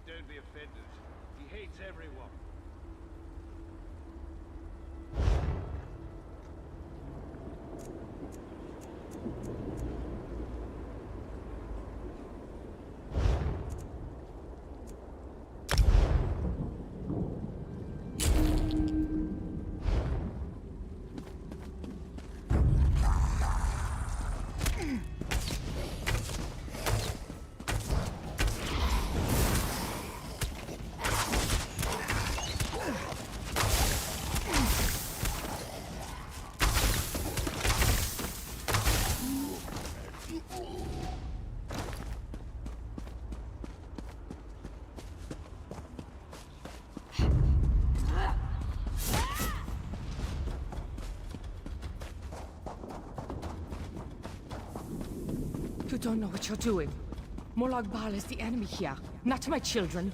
Don't be offended. He hates everyone. You don't know what you're doing. Molag Bal is the enemy here, not my children.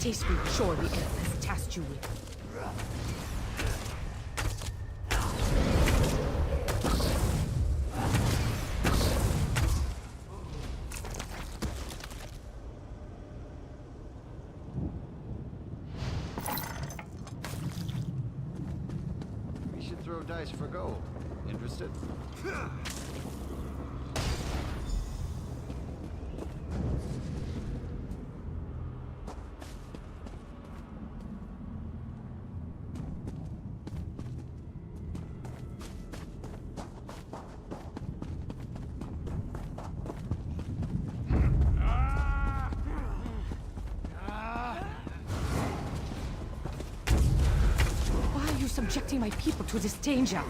Taste we sure the earth has tasked you with. throw dice for gold. Interested? Why are you subjecting my people to this danger?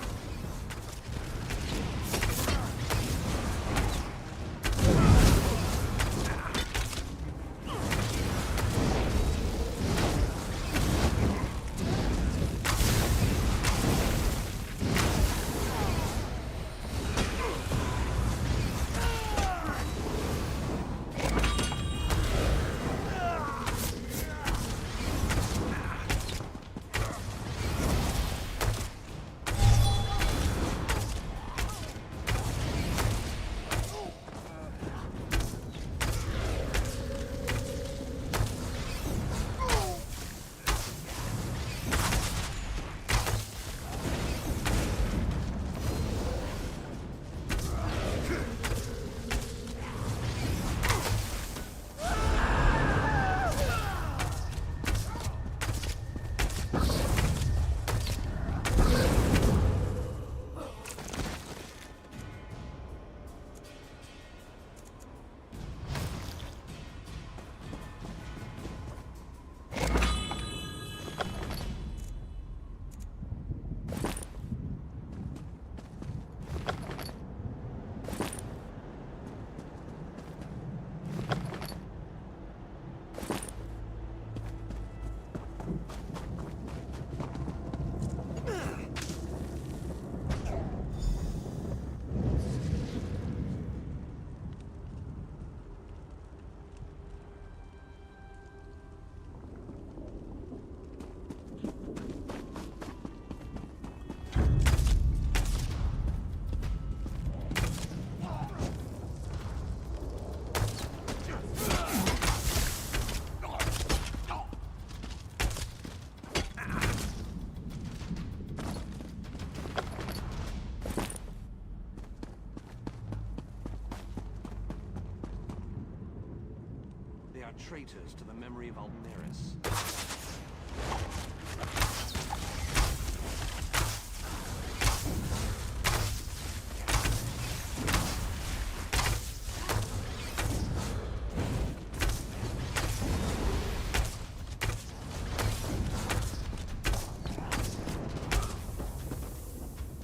They are traitors to the memory of Aldmeris.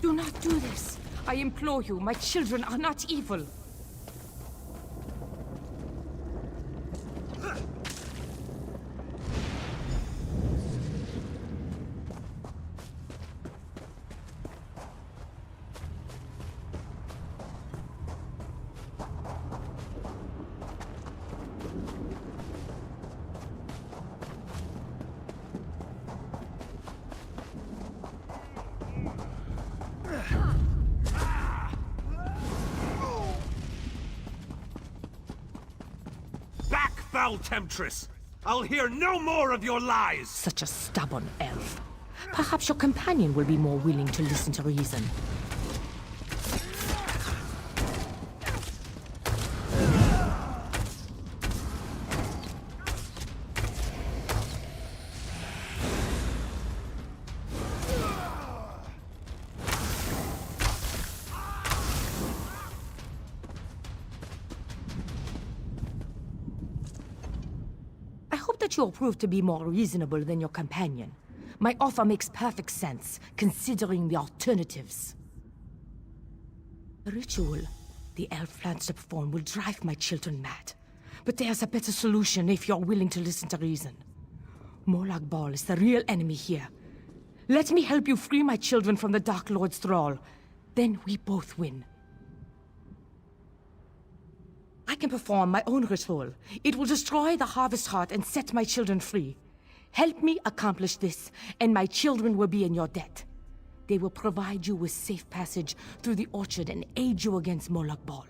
Do not do this. I implore you, my children are not evil. Back, foul temptress! I'll hear no more of your lies! Such a stubborn elf. Perhaps your companion will be more willing to listen to reason. I hope that you'll prove to be more reasonable than your companion. My offer makes perfect sense, considering the alternatives. The ritual the elf plans to perform will drive my children mad. But there's a better solution if you're willing to listen to reason. Molag Bal is the real enemy here. Let me help you free my children from the Dark Lord's thrall. Then we both win. I can perform my own ritual. It will destroy the Harvest Heart and set my children free. Help me accomplish this, and my children will be in your debt. They will provide you with safe passage through the orchard and aid you against Molag Bal.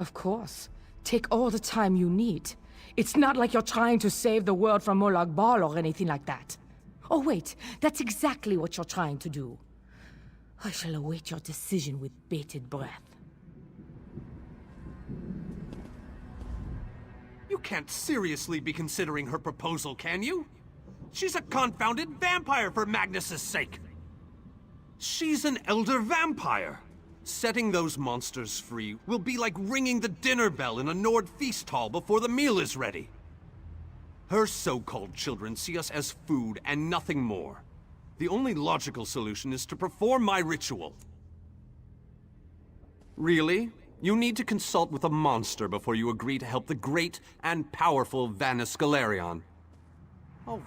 Of course. Take all the time you need. It's not like you're trying to save the world from Molag Bal or anything like that. Oh wait, that's exactly what you're trying to do. I shall await your decision with bated breath. You can't seriously be considering her proposal, can you? She's a confounded vampire, for Magnus's sake! She's an elder vampire! Setting those monsters free will be like ringing the dinner bell in a Nord feast hall before the meal is ready. Her so-called children see us as food and nothing more. The only logical solution is to perform my ritual. Really? You need to consult with a monster before you agree to help the great and powerful Vanus Galerion. Oh.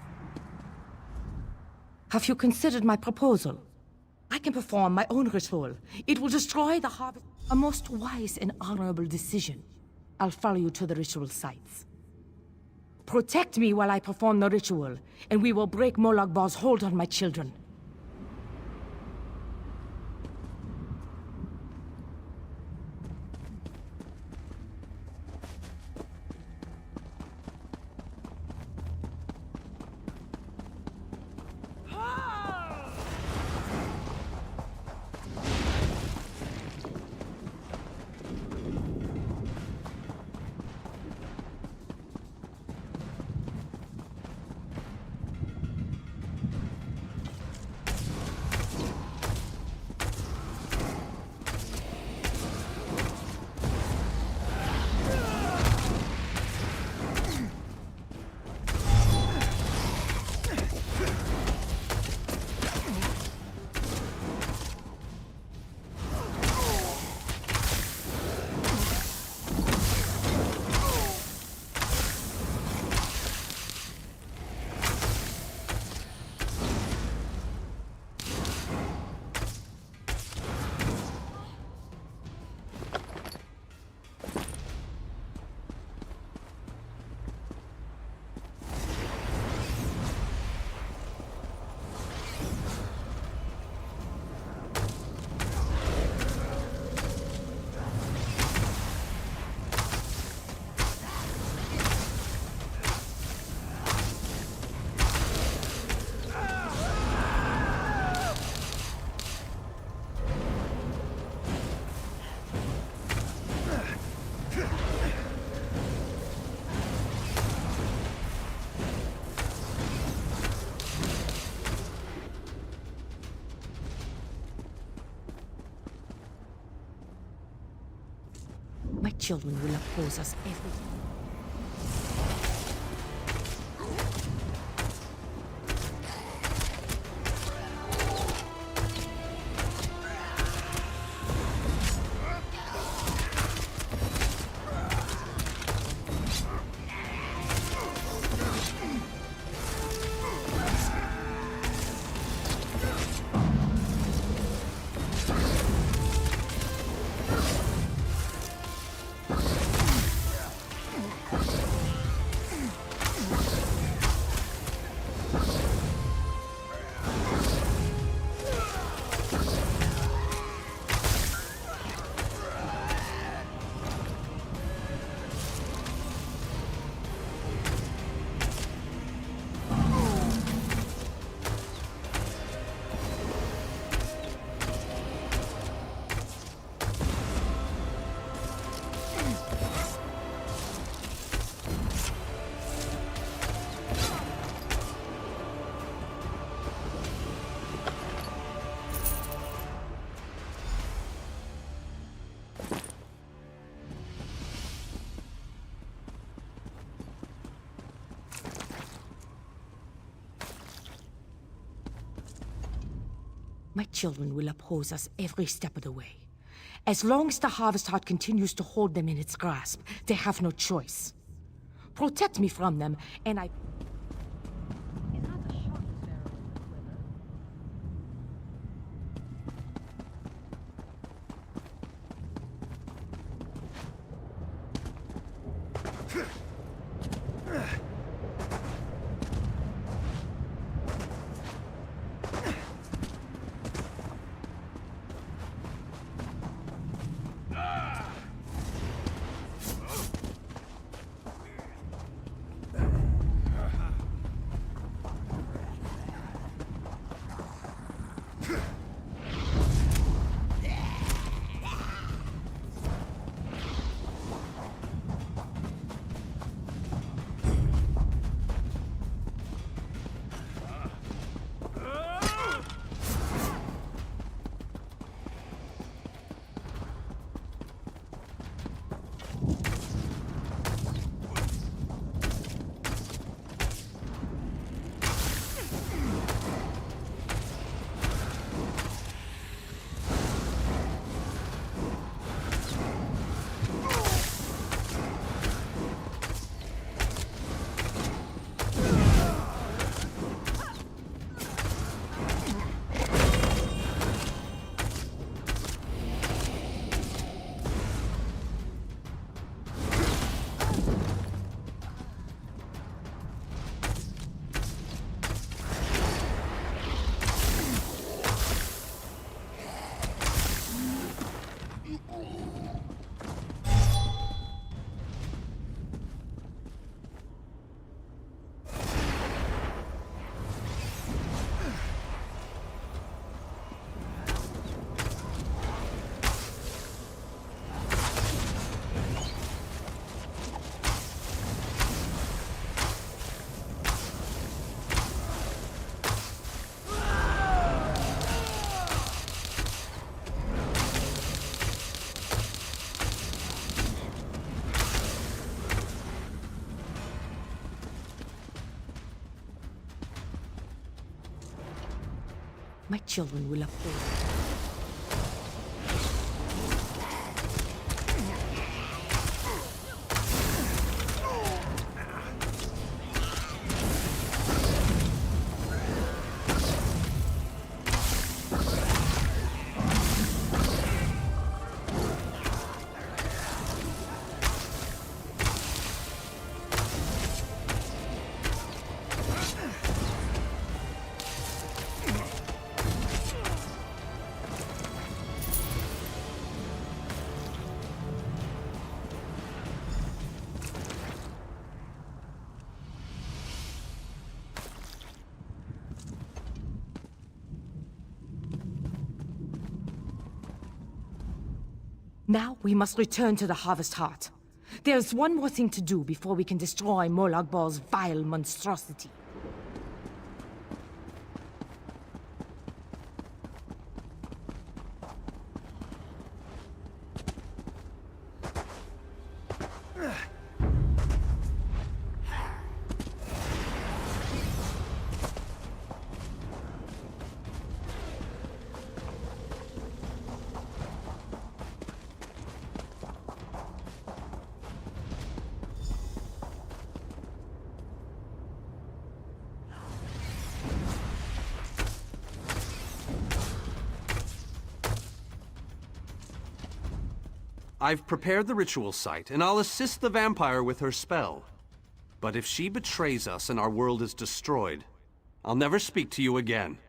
Have you considered my proposal? I can perform my own ritual. It will destroy the harvest. A most wise and honorable decision. I'll follow you to the ritual sites. Protect me while I perform the ritual, and we will break Molag Bal's hold on my children. My children will oppose us every... My children will oppose us every step of the way. As long as the Harvest Heart continues to hold them in its grasp, they have no choice. Protect me from them, and I... My children will uphold it. Now we must return to the Harvest Heart. There's one more thing to do before we can destroy Molag Bal's vile monstrosity. I've prepared the ritual site, and I'll assist the vampire with her spell. But if she betrays us and our world is destroyed, I'll never speak to you again.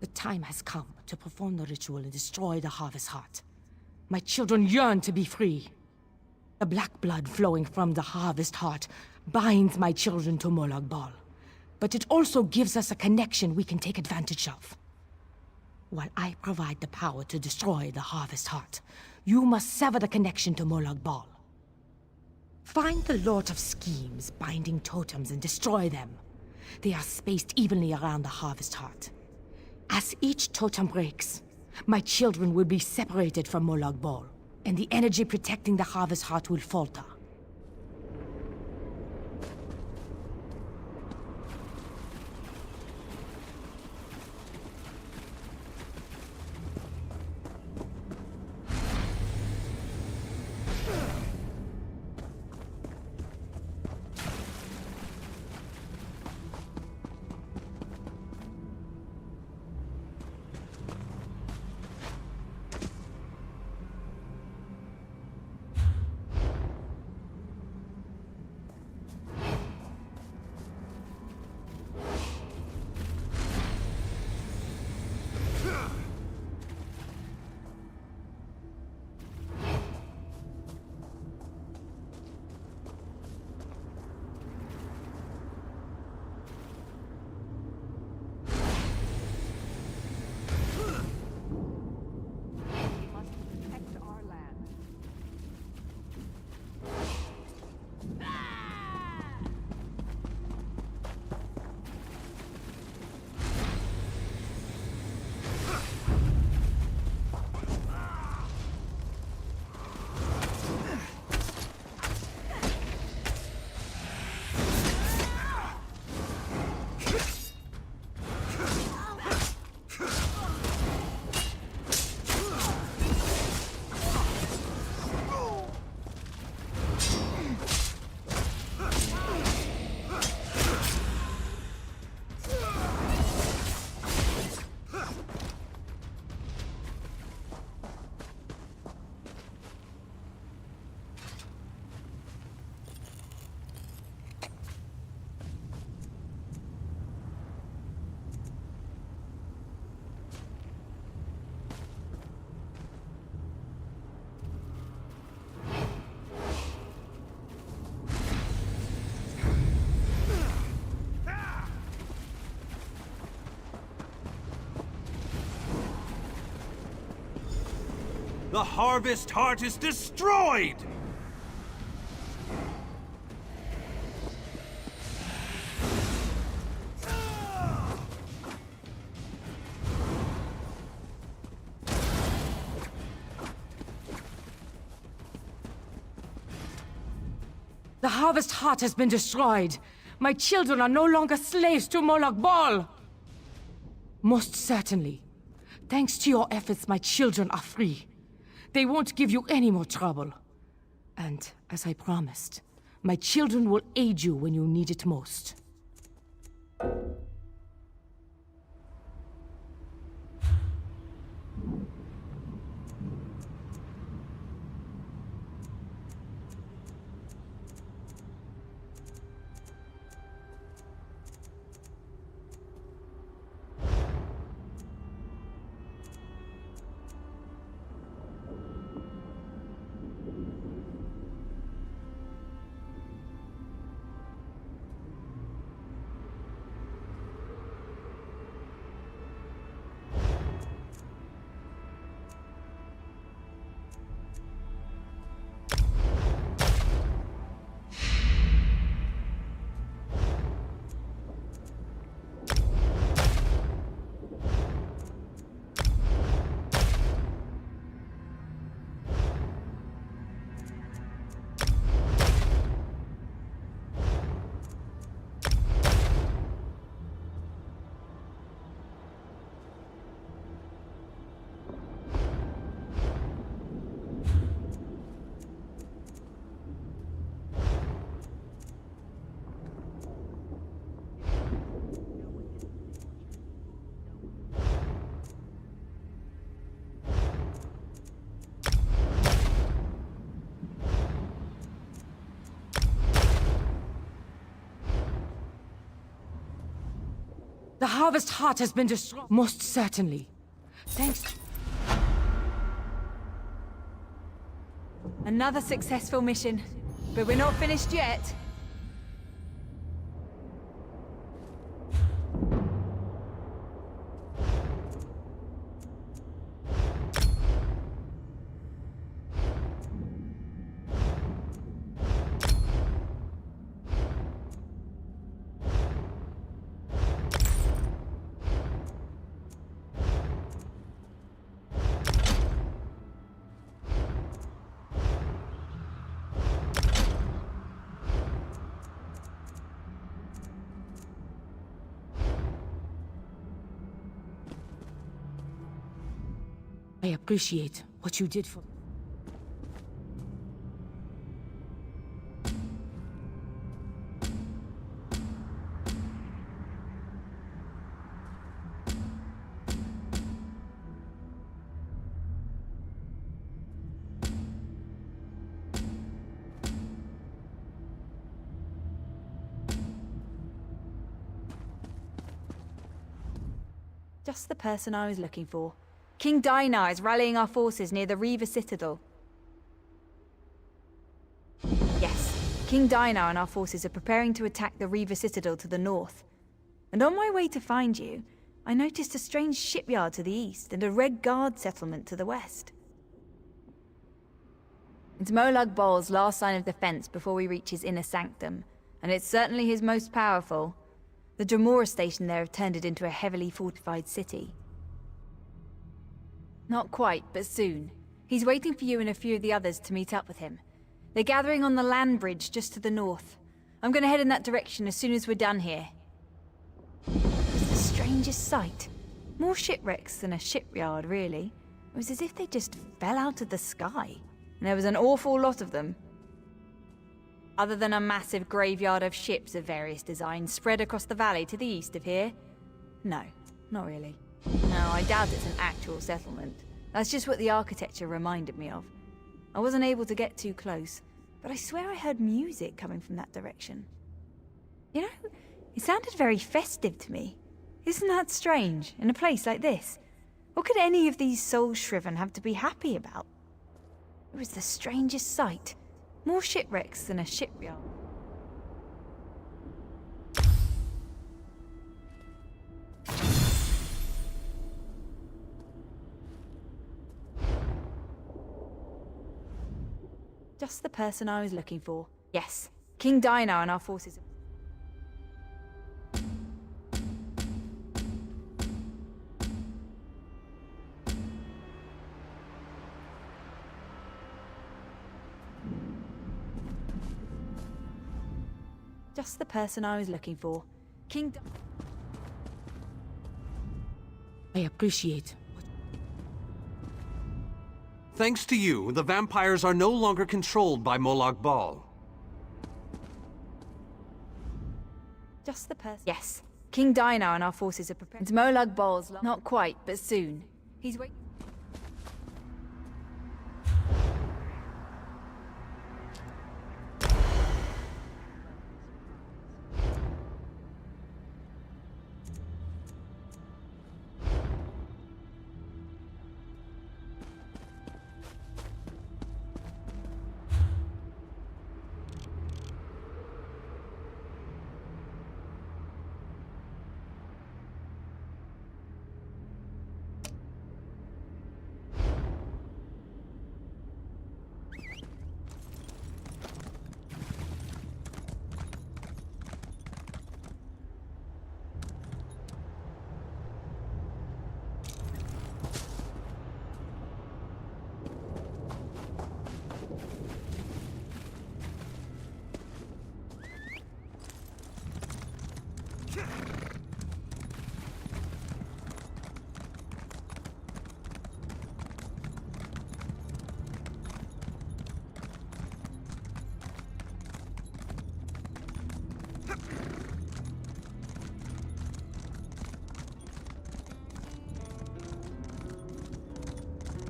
The time has come to perform the ritual and destroy the Harvest Heart. My children yearn to be free. The black blood flowing from the Harvest Heart binds my children to Molag Bal. But it also gives us a connection we can take advantage of. While I provide the power to destroy the Harvest Heart, you must sever the connection to Molag Bal. Find the Lord of Schemes binding totems and destroy them. They are spaced evenly around the Harvest Heart. As each totem breaks, my children will be separated from Molag Bal, and the energy protecting the Harvest Heart will falter. The Harvest Heart is destroyed! The Harvest Heart has been destroyed. My children are no longer slaves to Molag Bal! Most certainly. Thanks to your efforts, my children are free. They won't give you any more trouble. And, as I promised, my children will aid you when you need it most. The Harvest Heart has been destroyed. Most certainly. Thanks. Another successful mission. But we're not finished yet. I appreciate what you did for... Just the person I was looking for. King Dainar is rallying our forces near the Reaver Citadel. Yes, King Dainar and our forces are preparing to attack the Reaver Citadel to the north. And on my way to find you, I noticed a strange shipyard to the east and a Red Guard settlement to the west. It's Molag Bal's last line of defense before we reach his inner sanctum, and it's certainly his most powerful. The Dremora station there have turned it into a heavily fortified city. Not quite, but soon. He's waiting for you and a few of the others to meet up with him. They're gathering on the land bridge just to the north. I'm gonna head in that direction as soon as we're done here. It's the strangest sight. More shipwrecks than a shipyard, really. It was as if they just fell out of the sky. And there was an awful lot of them. Other than a massive graveyard of ships of various designs spread across the valley to the east of here? No, not really. No, I doubt it's an actual settlement. That's just what the architecture reminded me of. I wasn't able to get too close, but I swear I heard music coming from that direction. You know, it sounded very festive to me. Isn't that strange, in a place like this? What could any of these soul-shriven have to be happy about? It was the strangest sight. More shipwrecks than a shipyard. Just the person I was looking for. Yes, King Dainar and our forces. Just the person I was looking for. King... I appreciate. Thanks to you, the vampires are no longer controlled by Molag Bal. Just the person... Yes. King Dainar and our forces are prepared. And Molag Bal's... Not quite, but soon. He's waiting...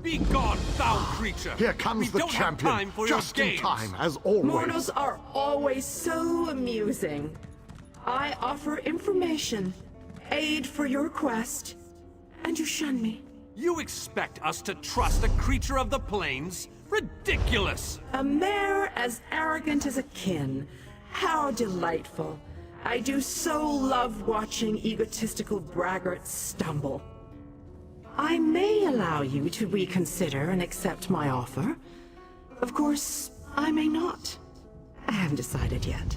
Be gone, foul creature! Here comes we the don't champion, have time for just your in games. time, as always. Mortals are always so amusing. I offer information, aid for your quest, and you shun me. You expect us to trust a creature of the plains? Ridiculous! A mare as arrogant as a kin. How delightful. I do so love watching egotistical braggarts stumble. I may allow you to reconsider and accept my offer. Of course, I may not. I haven't decided yet.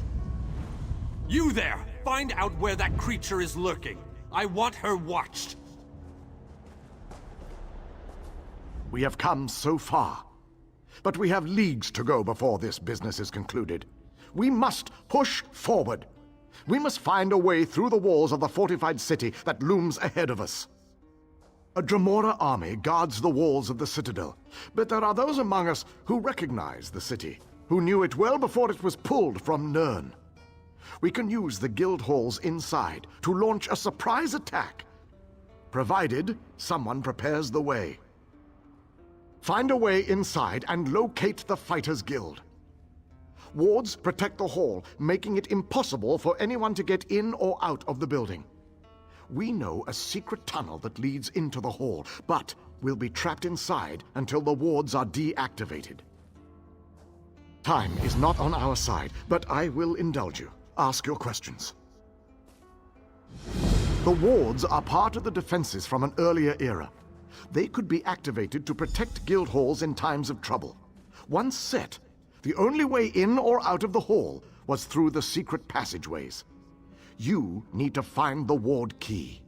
You there! Find out where that creature is lurking. I want her watched. We have come so far, but we have leagues to go before this business is concluded. We must push forward. We must find a way through the walls of the fortified city that looms ahead of us. A Dremora army guards the walls of the citadel, but there are those among us who recognize the city, who knew it well before it was pulled from Nirn. We can use the guild halls inside to launch a surprise attack, provided someone prepares the way. Find a way inside and locate the Fighters Guild. Wards protect the hall, making it impossible for anyone to get in or out of the building. We know a secret tunnel that leads into the hall, but we'll be trapped inside until the wards are deactivated. Time is not on our side, but I will indulge you. Ask your questions. The wards are part of the defenses from an earlier era. They could be activated to protect guild halls in times of trouble. Once set, the only way in or out of the hall was through the secret passageways. You need to find the ward key.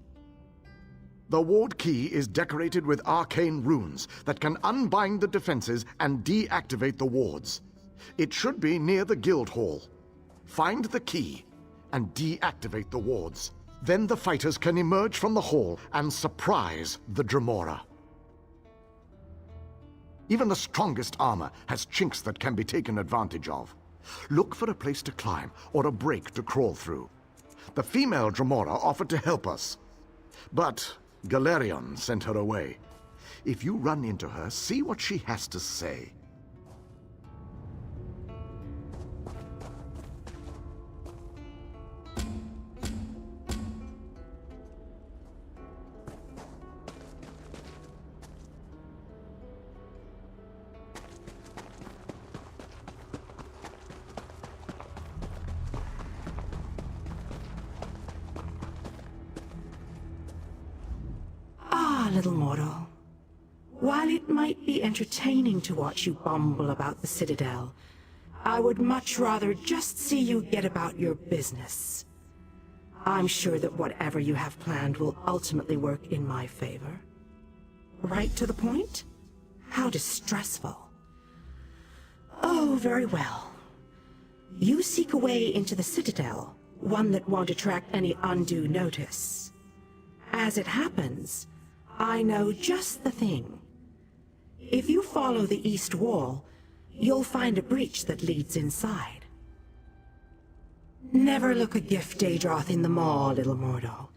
The ward key is decorated with arcane runes that can unbind the defenses and deactivate the wards. It should be near the guild hall. Find the key and deactivate the wards. Then the fighters can emerge from the hall and surprise the Dremora. Even the strongest armor has chinks that can be taken advantage of. Look for a place to climb or a break to crawl through. The female Dremora offered to help us, but Galerion sent her away. If you run into her, see what she has to say. Little mortal. While it might be entertaining to watch you bumble about the Citadel, I would much rather just see you get about your business. I'm sure that whatever you have planned will ultimately work in my favor. Right to the point? How distressful. Oh, very well. You seek a way into the Citadel, one that won't attract any undue notice. As it happens, I know just the thing. If you follow the east wall, you'll find a breach that leads inside. Never look a gift, Daedroth, in the maw, little mortal.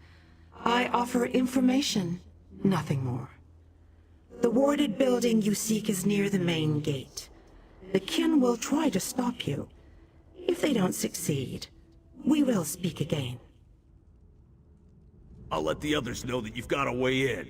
I offer information, nothing more. The warded building you seek is near the main gate. The kin will try to stop you. If they don't succeed, we will speak again. I'll let the others know that you've got a way in.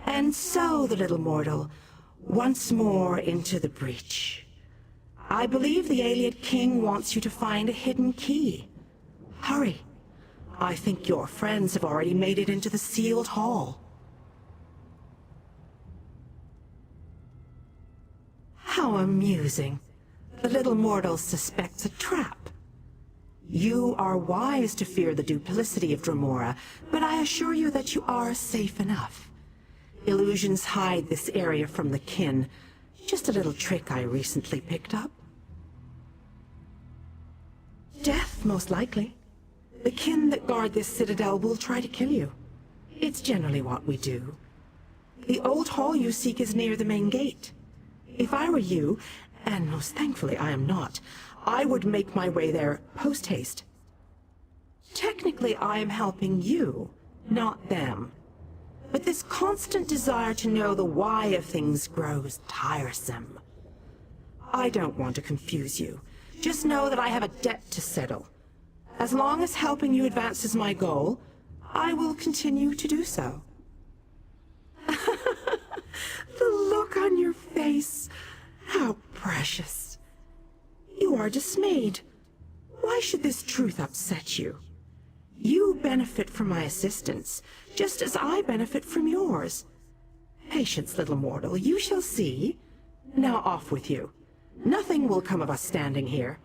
And so, the little mortal, once more into the breach. I believe the Ayleid King wants you to find a hidden key. Hurry. I think your friends have already made it into the sealed hall. How amusing. The little mortal suspects a trap. You are wise to fear the duplicity of Dremora, but I assure you that you are safe enough. Illusions hide this area from the kin. Just a little trick I recently picked up. Death, most likely. The kin that guard this citadel will try to kill you. It's generally what we do. The old hall you seek is near the main gate. If I were you, and most thankfully I am not, I would make my way there post-haste. Technically, I am helping you, not them. But this constant desire to know the why of things grows tiresome. I don't want to confuse you. Just know that I have a debt to settle. As long as helping you advances my goal, I will continue to do so. The look on your face. How precious. You are dismayed. Why should this truth upset you? You benefit from my assistance, just as I benefit from yours. Patience, little mortal, you shall see. Now off with you. Nothing will come of us standing here.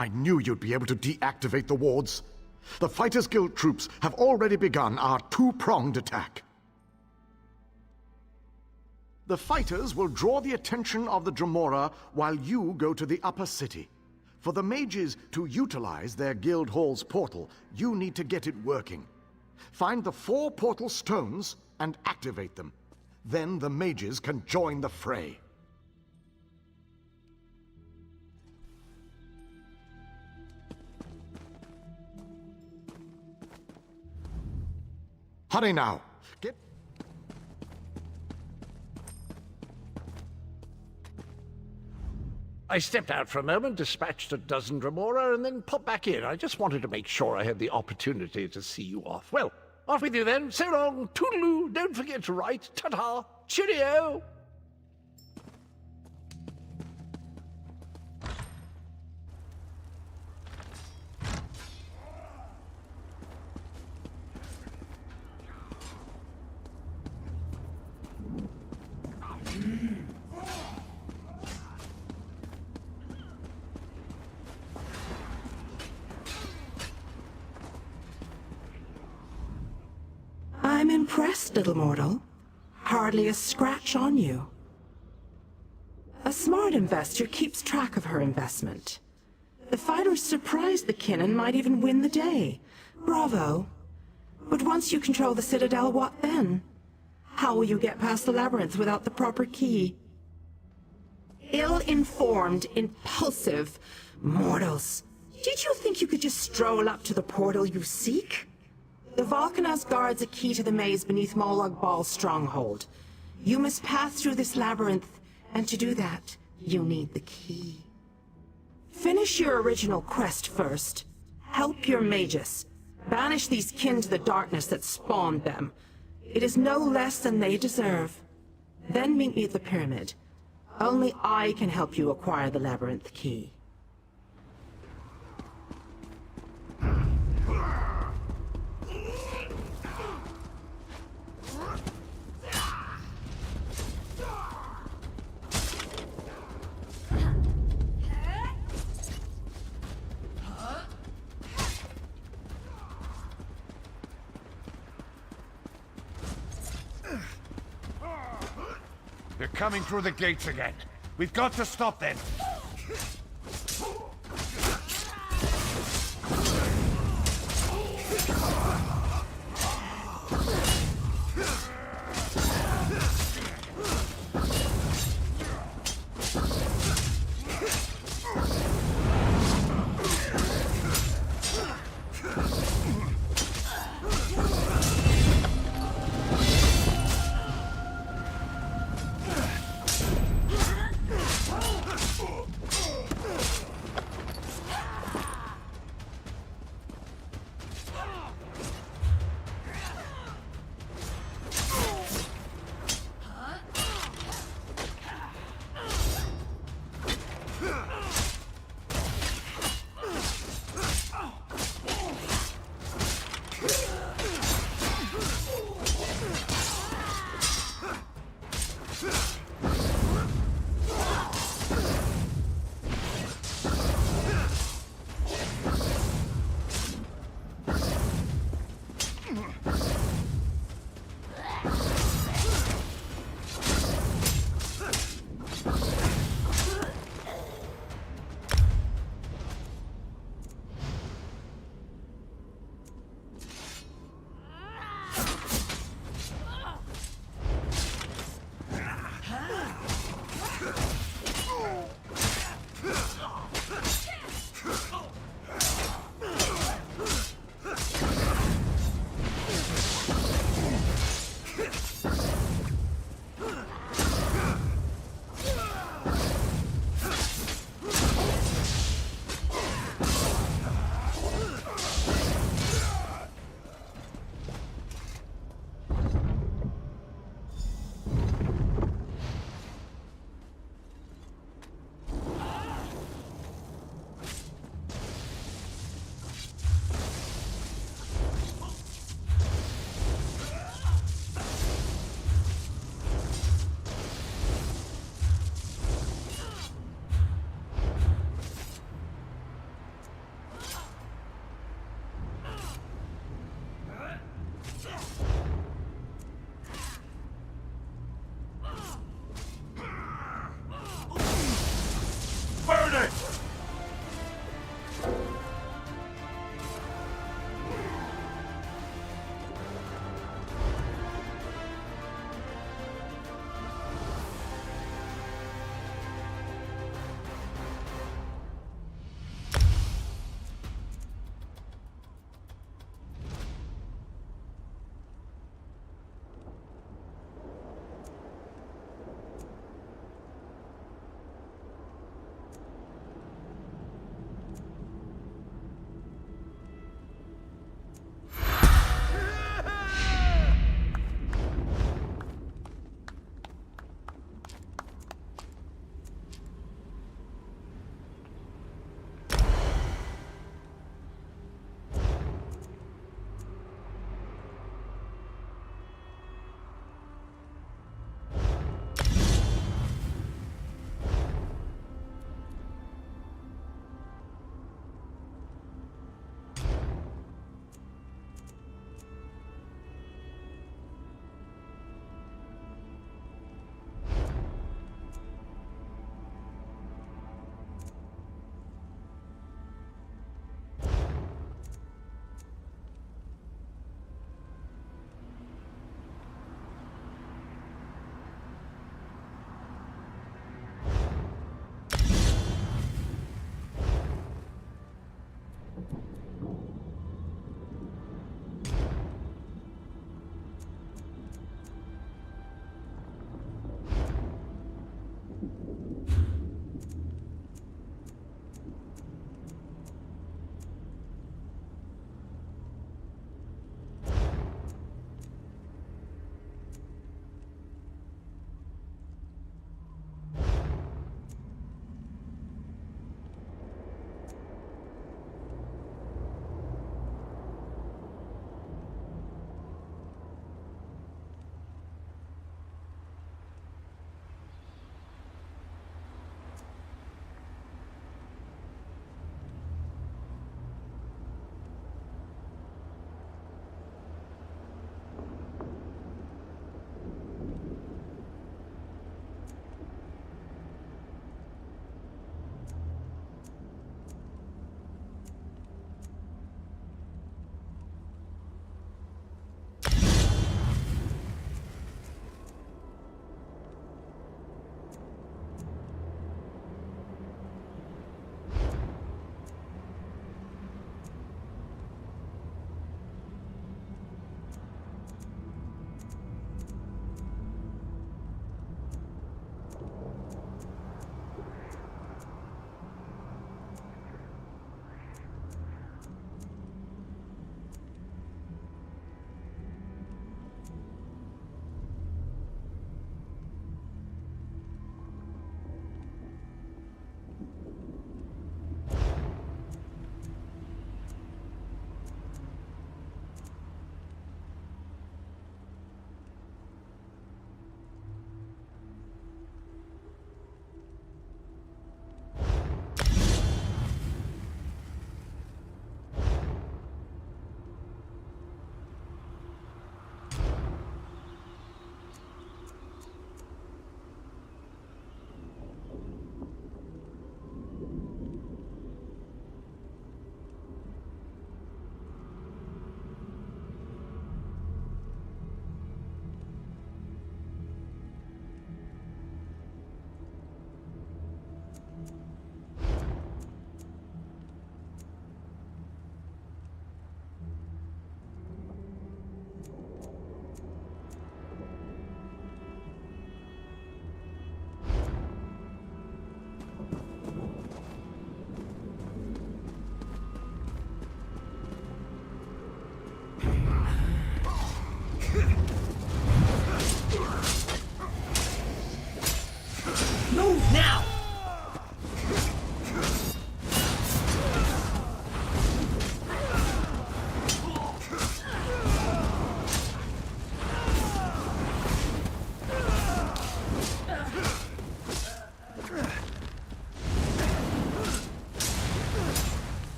I knew you'd be able to deactivate the wards. The Fighters Guild troops have already begun our two-pronged attack. The fighters will draw the attention of the Dremora while you go to the upper city. For the mages to utilize their guild hall's portal, you need to get it working. Find the 4 portal stones and activate them. Then the mages can join the fray. Hurry now. Get... I stepped out for a moment, dispatched a dozen Dremora, and then popped back in. I just wanted to make sure I had the opportunity to see you off. Well, off with you then. So long. Toodaloo. Don't forget to write. Ta-ta. Cheerio. I'm impressed, little mortal. Hardly a scratch on you. A smart investor keeps track of her investment. The fighters surprised the kin and might even win the day. Bravo. But once you control the Citadel, what then? How will you get past the labyrinth without the proper key? Ill-informed, impulsive mortals. Did you think you could just stroll up to the portal you seek? The Valkanas guards a key to the maze beneath Molag Bal's stronghold. You must pass through this labyrinth, and to do that, you need the key. Finish your original quest first. Help your magus. Banish these kin to the darkness that spawned them. It is no less than they deserve. Then meet me at the pyramid. Only I can help you acquire the labyrinth key. They're coming through the gates again. We've got to stop them.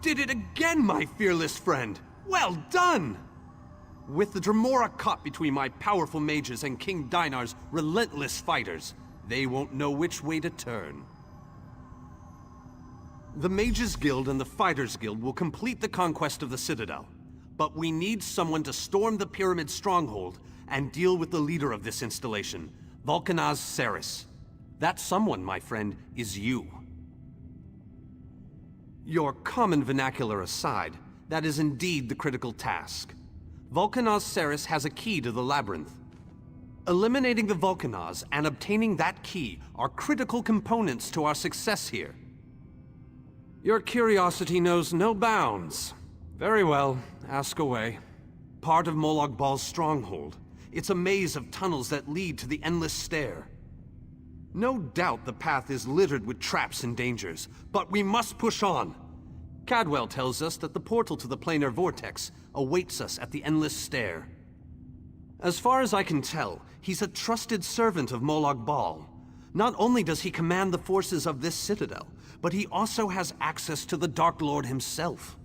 did it again, my fearless friend! Well done! With the Dremora caught between my powerful mages and King Dinar's relentless fighters, they won't know which way to turn. The Mages Guild and the Fighters Guild will complete the conquest of the Citadel. But we need someone to storm the Pyramid stronghold and deal with the leader of this installation, Vulcanaz Ceres. That someone, my friend, is you. Your common vernacular aside, that is indeed the critical task. Vulcanaz Ceres has a key to the labyrinth. Eliminating the Vulcanaz and obtaining that key are critical components to our success here. Your curiosity knows no bounds. Very well, ask away. Part of Molag Bal's stronghold. It's a maze of tunnels that lead to the Endless Stair. No doubt the path is littered with traps and dangers, but we must push on. Cadwell tells us that the portal to the planar vortex awaits us at the Endless Stair. As far as I can tell, he's a trusted servant of Molag Bal. Not only does he command the forces of this citadel, but he also has access to the Dark Lord himself.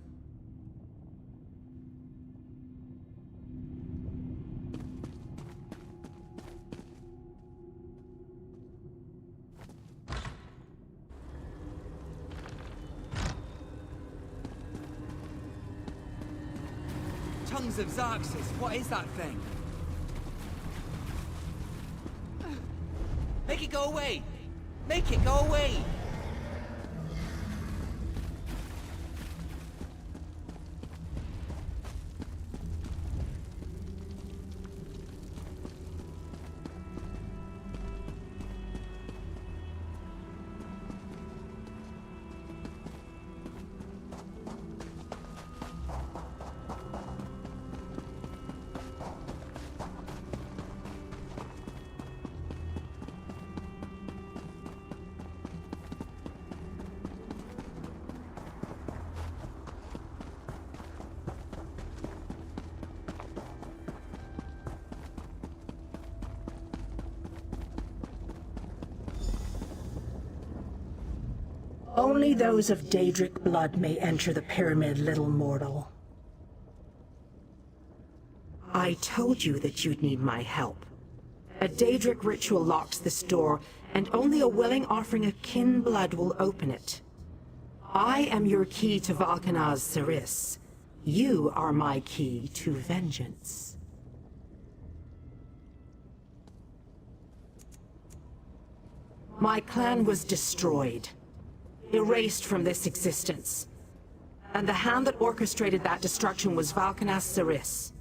Tongues of Xarxes, what is that thing? Make it go away! Make it go away! Only those of Daedric blood may enter the pyramid, little mortal. I told you that you'd need my help. A Daedric ritual locks this door, and only a willing offering of kin blood will open it. I am your key to Vulcanaz Ceres. You are my key to vengeance. My clan was destroyed. Erased from this existence. And the hand that orchestrated that destruction was Vulcanaz Ceres.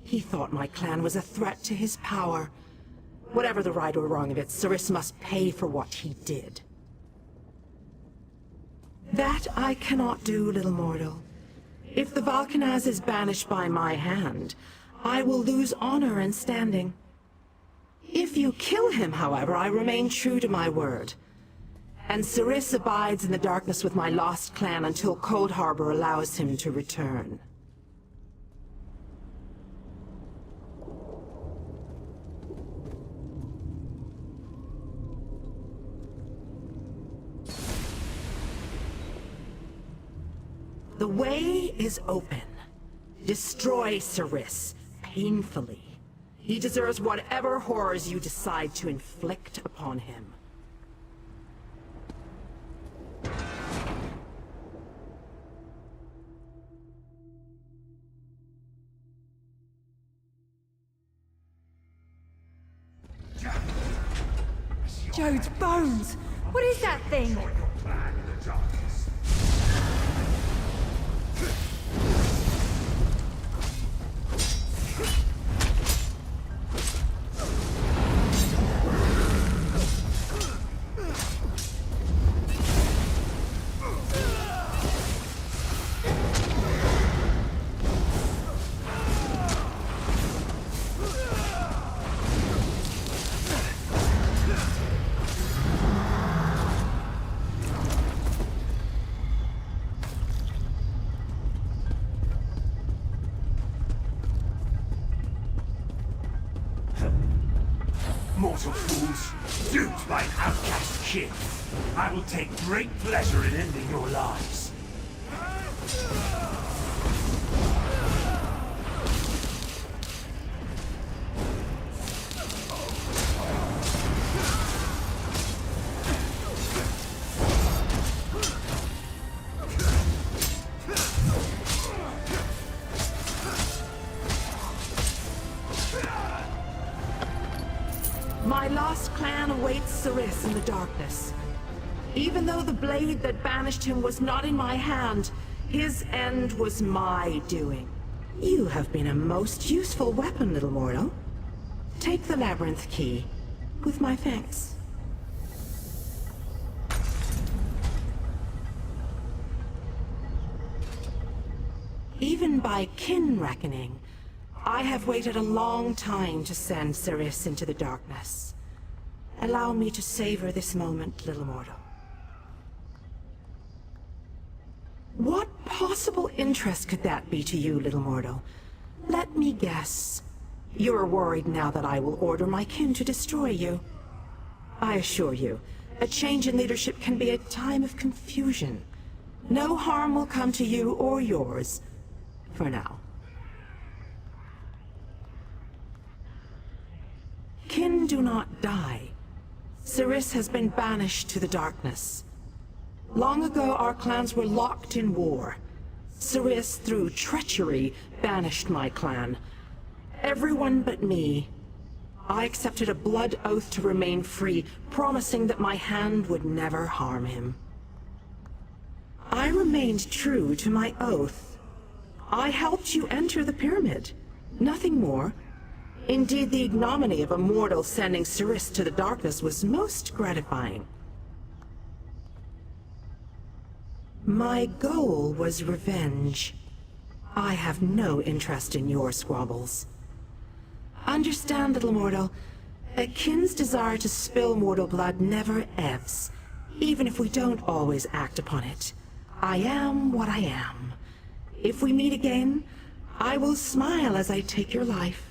He thought my clan was a threat to his power. Whatever the right or wrong of it, Ceres must pay for what he did. That I cannot do, little mortal. If the Vulcanaz is banished by my hand, I will lose honor and standing. If you kill him, however, I remain true to my word. And Ceres abides in the darkness with my lost clan until Cold Harbor allows him to return. The way is open. Destroy Ceres, painfully. He deserves whatever horrors you decide to inflict upon him. Jode's bones! What is that thing? Mortal fools, duped by an outcast kin. I will take great pleasure in ending your lives. My lost clan awaits Cerys in the darkness. Even though the blade that banished him was not in my hand, his end was my doing. You have been a most useful weapon, little mortal. Take the labyrinth key, with my thanks. Even by kin reckoning, I have waited a long time to send Cerys into the darkness. Allow me to savor this moment, little mortal. What possible interest could that be to you, little mortal? Let me guess. You're worried now that I will order my kin to destroy you. I assure you, a change in leadership can be a time of confusion. No harm will come to you or yours, for now. Kin do not die. Cerys has been banished to the darkness. Long ago, our clans were locked in war. Cerys, through treachery, banished my clan. Everyone but me. I accepted a blood oath to remain free, promising that my hand would never harm him. I remained true to my oath. I helped you enter the pyramid. Nothing more. Indeed, the ignominy of a mortal sending Cerys to the darkness was most gratifying. My goal was revenge. I have no interest in your squabbles. Understand, little mortal, a kin's desire to spill mortal blood never ebbs, even if we don't always act upon it. I am what I am. If we meet again, I will smile as I take your life.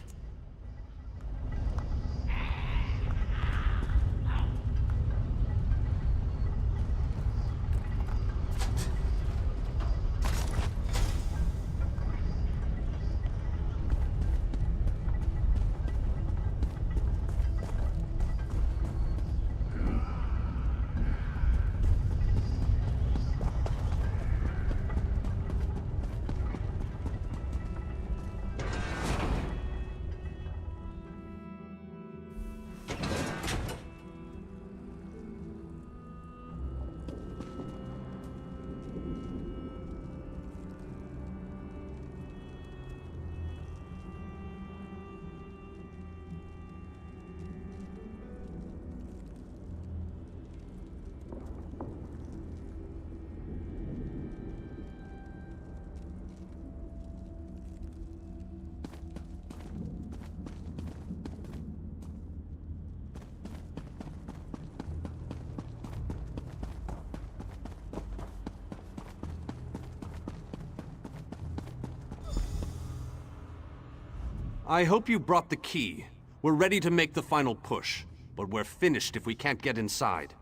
I hope you brought the key. We're ready to make the final push, but we're finished if we can't get inside.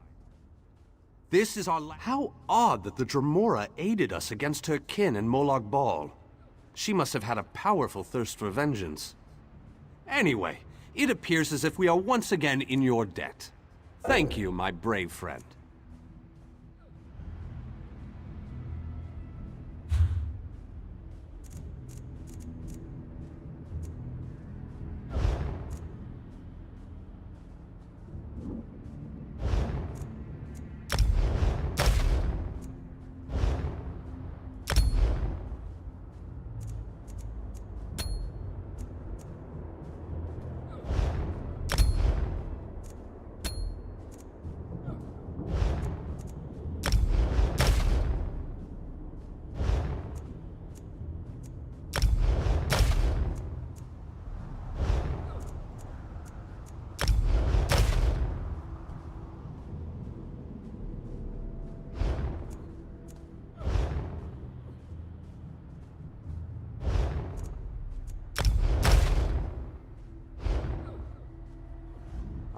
This is our How odd that the Dremora aided us against her kin in Molag Bal. She must have had a powerful thirst for vengeance. Anyway, it appears as if we are once again in your debt. Thank you, my brave friend.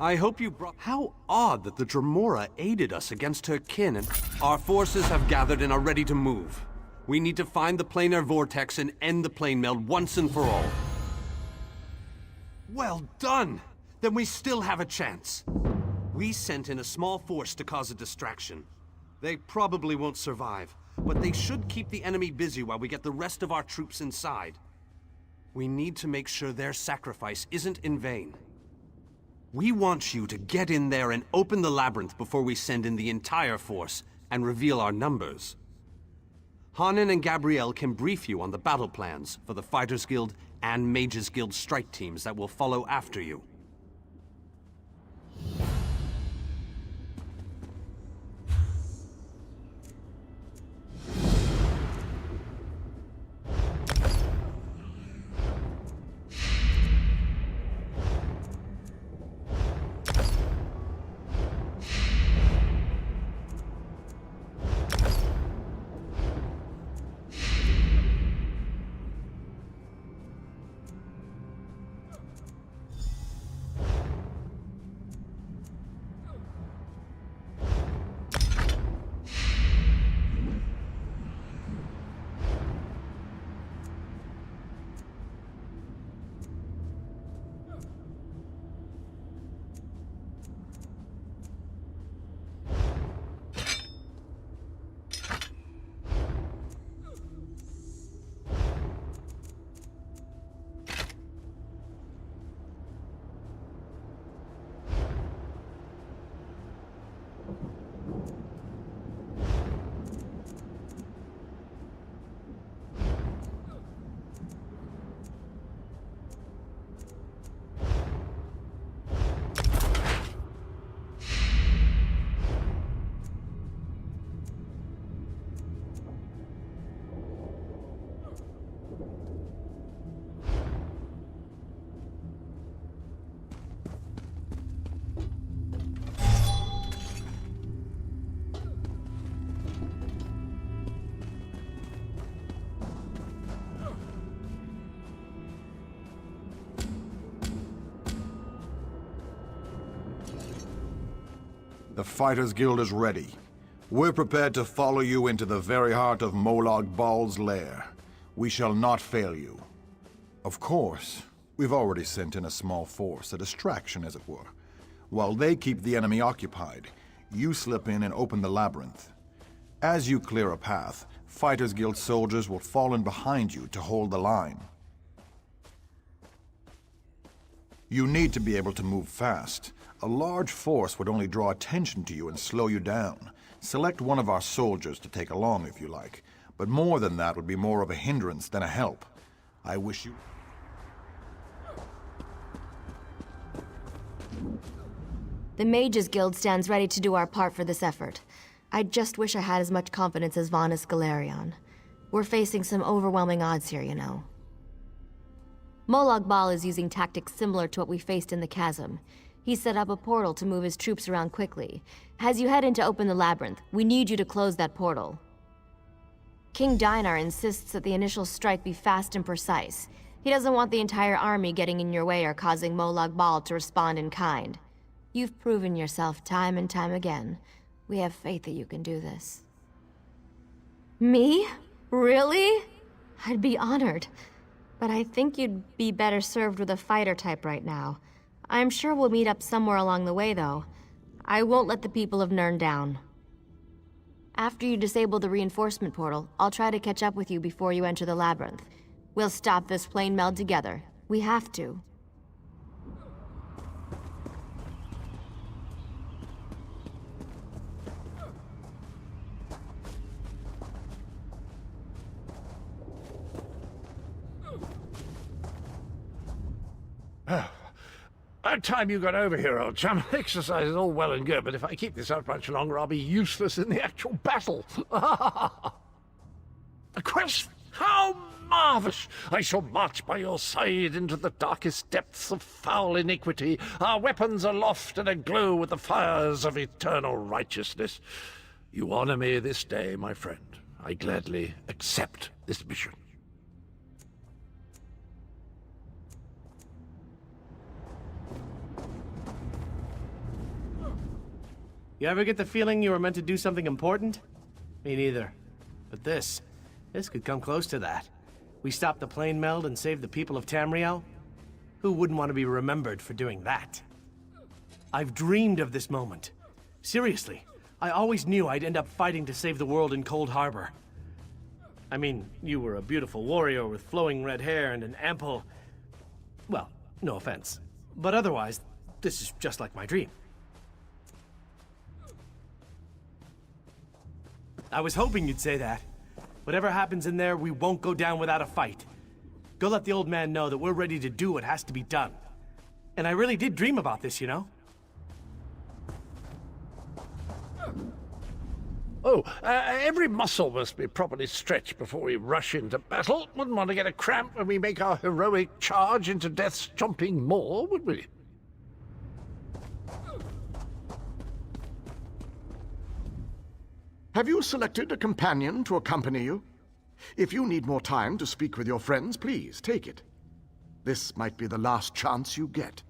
I hope you brought... How odd that the Dremora aided us against her kin and... Our forces have gathered and are ready to move. We need to find the planar vortex and end the plane meld once and for all. Well done! Then we still have a chance. We sent in a small force to cause a distraction. They probably won't survive, but they should keep the enemy busy while we get the rest of our troops inside. We need to make sure their sacrifice isn't in vain. We want you to get in there and open the labyrinth before we send in the entire force and reveal our numbers. Hanan and Gabrielle can brief you on the battle plans for the Fighters Guild and Mages Guild strike teams that will follow after you. The Fighters Guild is ready. We're prepared to follow you into the very heart of Molag Bal's lair. We shall not fail you. Of course, we've already sent in a small force, a distraction as it were. While they keep the enemy occupied, you slip in and open the labyrinth. As you clear a path, Fighters Guild soldiers will fall in behind you to hold the line. You need to be able to move fast. A large force would only draw attention to you and slow you down. Select one of our soldiers to take along if you like, but more than that would be more of a hindrance than a help. I wish you... The Mages Guild stands ready to do our part for this effort. I just wish I had as much confidence as Vanus Galerion. We're facing some overwhelming odds here, you know. Molag Bal is using tactics similar to what we faced in the chasm. He set up a portal to move his troops around quickly. As you head in to open the labyrinth, we need you to close that portal. King Dinar insists that the initial strike be fast and precise. He doesn't want the entire army getting in your way or causing Molag Bal to respond in kind. You've proven yourself time and time again. We have faith that you can do this. Me? Really? I'd be honored. But I think you'd be better served with a fighter type right now. I'm sure we'll meet up somewhere along the way, though. I won't let the people of Nirn down. After you disable the reinforcement portal, I'll try to catch up with you before you enter the labyrinth. We'll stop this plane meld together. We have to. About time you got over here, old chum. Exercise is all well and good, but if I keep this up much longer, I'll be useless in the actual battle. A quest? How marvellous! I shall march by your side into the darkest depths of foul iniquity, our weapons aloft and aglow with the fires of eternal righteousness. You honor me this day, my friend. I gladly accept this mission. You ever get the feeling you were meant to do something important? Me neither. But this This could come close to that. We stopped the plane meld and saved the people of Tamriel? Who wouldn't want to be remembered for doing that? I've dreamed of this moment. Seriously, I always knew I'd end up fighting to save the world in Cold Harbor. I mean, you were a beautiful warrior with flowing red hair and an ample... Well, no offense. But otherwise, this is just like my dream. I was hoping you'd say that. Whatever happens in there, we won't go down without a fight. Go let the old man know that we're ready to do what has to be done. And I really did dream about this, you know? Oh, every muscle must be properly stretched before we rush into battle. Wouldn't want to get a cramp when we make our heroic charge into Death's chomping maw, would we? Have you selected a companion to accompany you? If you need more time to speak with your friends, please take it. This might be the last chance you get.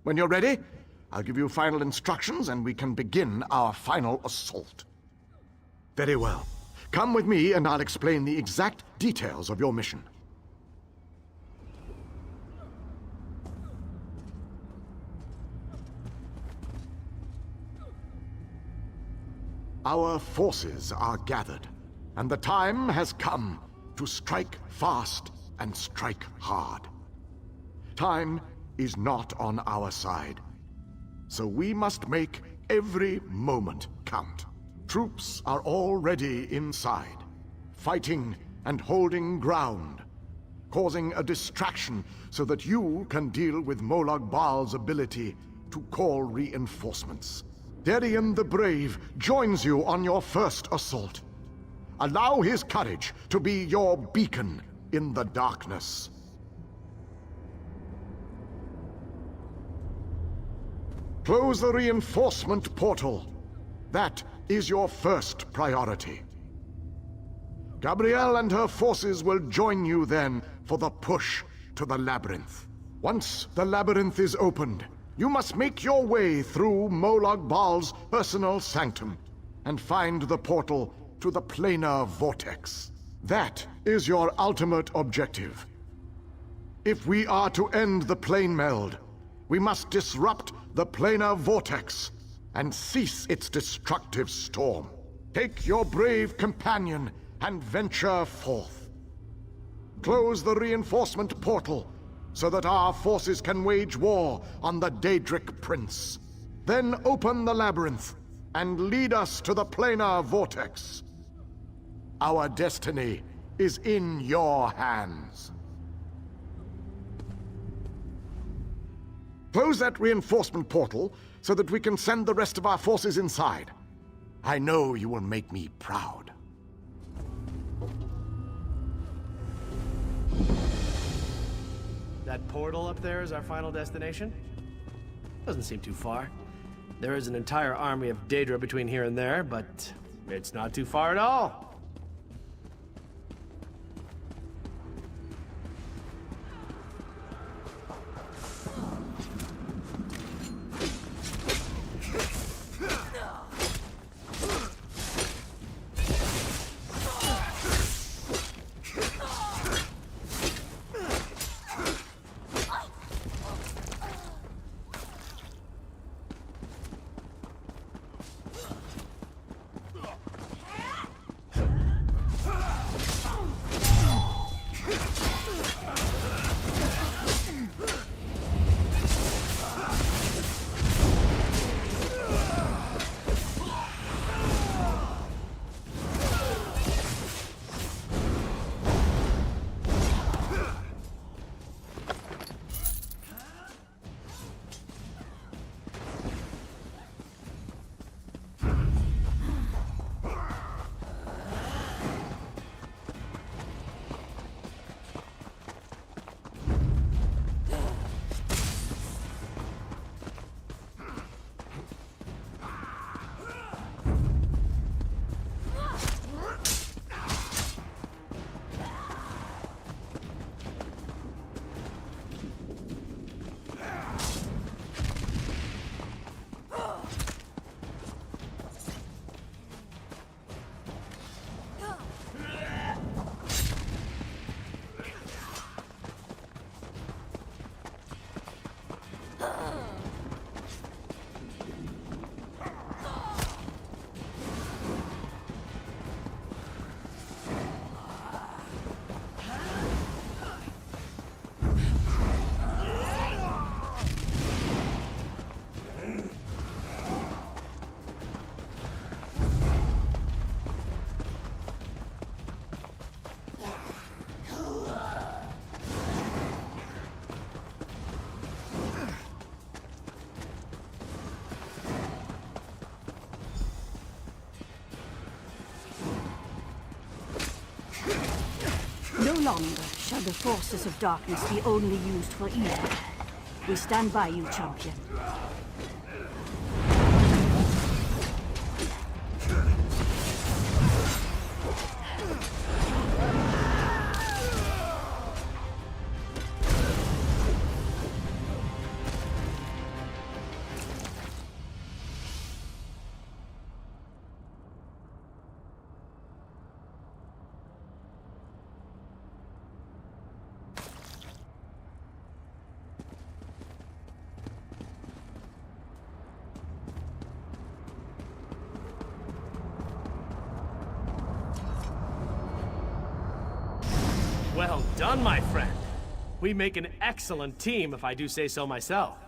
When you're ready, I'll give you final instructions and we can begin our final assault. Very well. Come with me and I'll explain the exact details of your mission. Our forces are gathered, and the time has come to strike fast and strike hard. Time is not on our side, so we must make every moment count. Troops are already inside, fighting and holding ground, causing a distraction so that you can deal with Molag Bal's ability to call reinforcements. Darien the Brave joins you on your first assault. Allow his courage to be your beacon in the darkness. Close the reinforcement portal. That is your first priority. Gabrielle and her forces will join you then for the push to the labyrinth. Once the labyrinth is opened, you must make your way through Molag Bal's personal sanctum and find the portal to the planar vortex. That is your ultimate objective. If we are to end the plane meld, we must disrupt the planar vortex and cease its destructive storm. Take your brave companion and venture forth. Close the reinforcement portal so that our forces can wage war on the Daedric Prince. Then open the labyrinth and lead us to the planar vortex. Our destiny is in your hands. Close that reinforcement portal so that we can send the rest of our forces inside. I know you will make me proud. That portal up there is our final destination? Doesn't seem too far. There is an entire army of Daedra between here and there, but it's not too far at all. longer shall the forces of darkness be only used for evil. We stand by you, champion. Well done, my friend. We make an excellent team, if I do say so myself.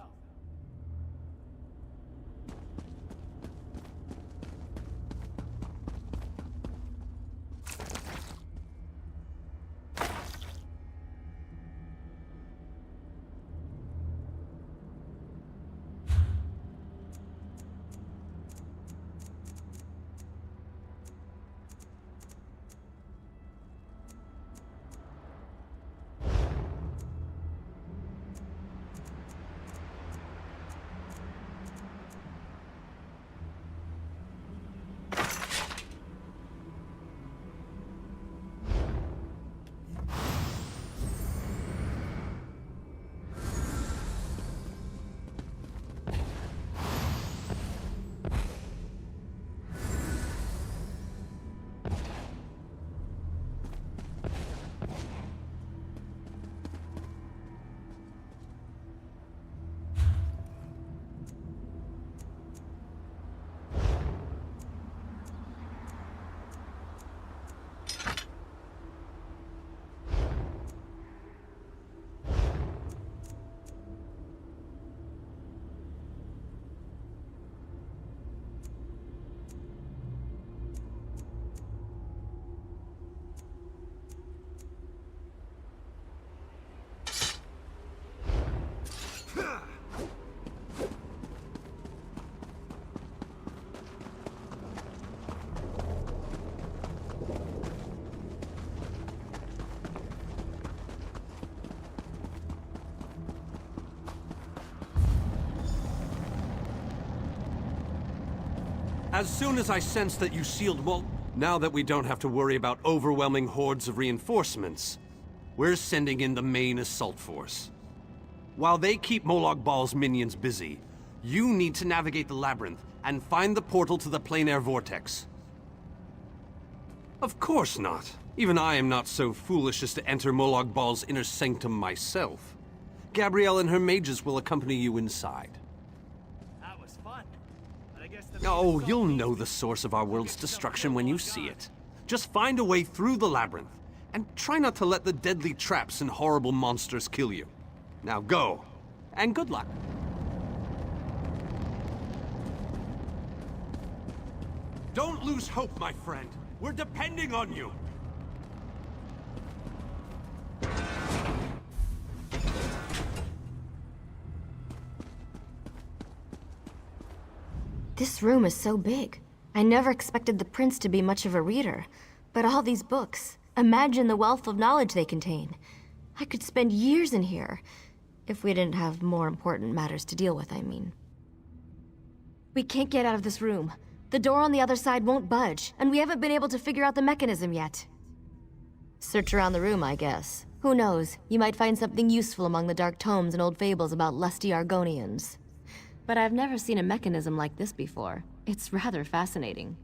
As soon as I sensed that you sealed now that we don't have to worry about overwhelming hordes of reinforcements, we're sending in the main assault force. While they keep Molag Bal's minions busy, you need to navigate the labyrinth and find the portal to the plain air vortex. Of course not. Even I am not so foolish as to enter Molag Bal's inner sanctum myself. Gabrielle and her mages will accompany you inside. That was fun. But I guess Oh, you'll know the source of our world's destruction when you see it. Just find a way through the labyrinth, and try not to let the deadly traps and horrible monsters kill you. Now go, and good luck. Don't lose hope, my friend. We're depending on you. This room is so big. I never expected the prince to be much of a reader. But all these books, imagine the wealth of knowledge they contain. I could spend years in here. If we didn't have more important matters to deal with, I mean. We can't get out of this room. The door on the other side won't budge, and we haven't been able to figure out the mechanism yet. Search around the room, I guess. Who knows? You might find something useful among the dark tomes and old fables about lusty Argonians. But I've never seen a mechanism like this before. It's rather fascinating.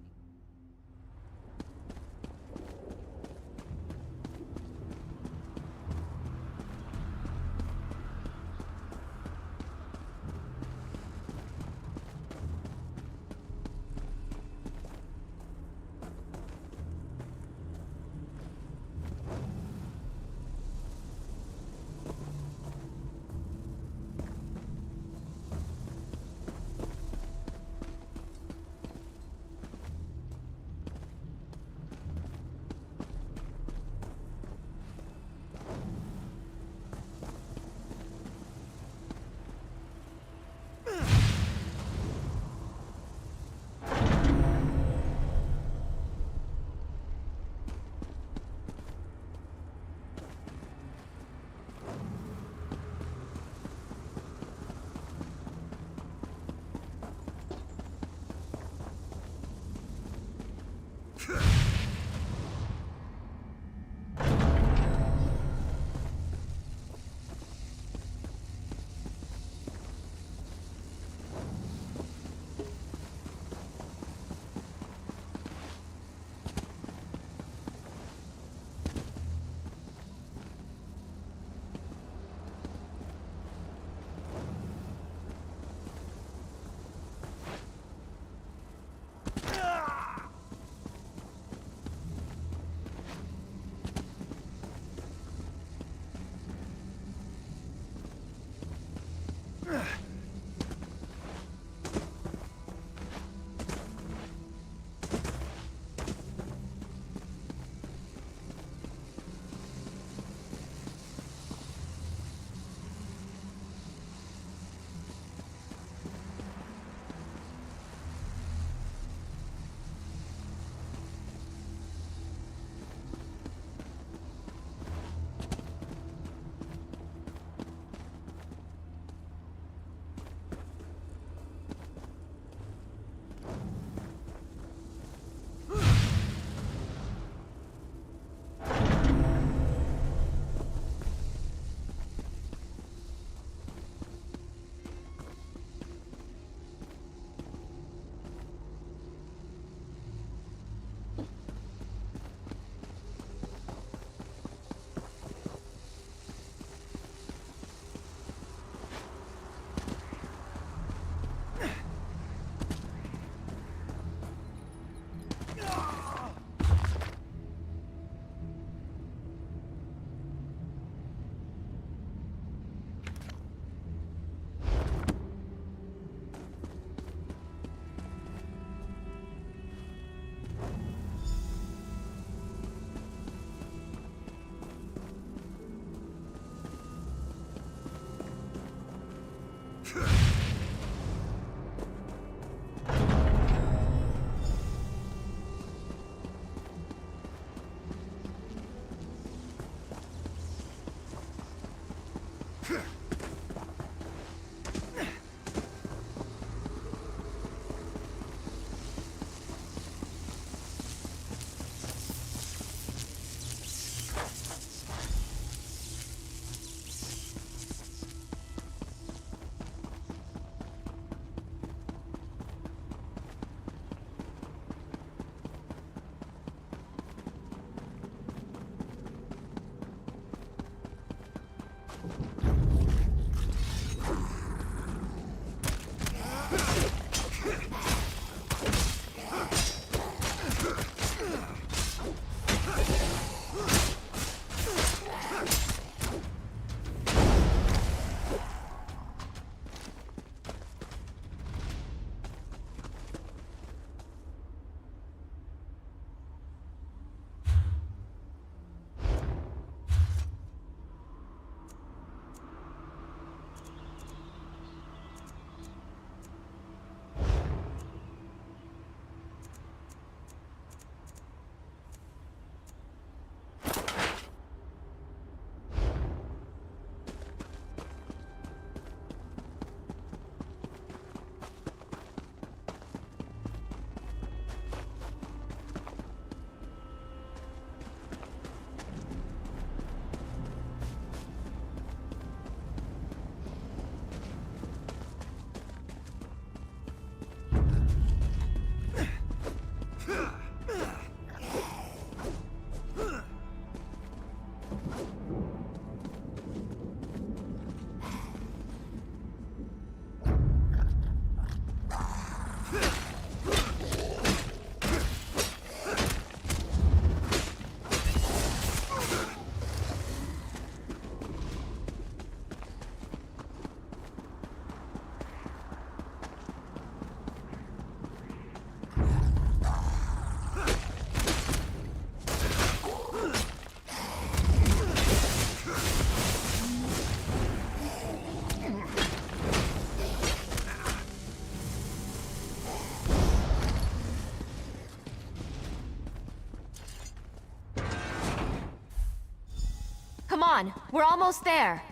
Come on, we're almost there.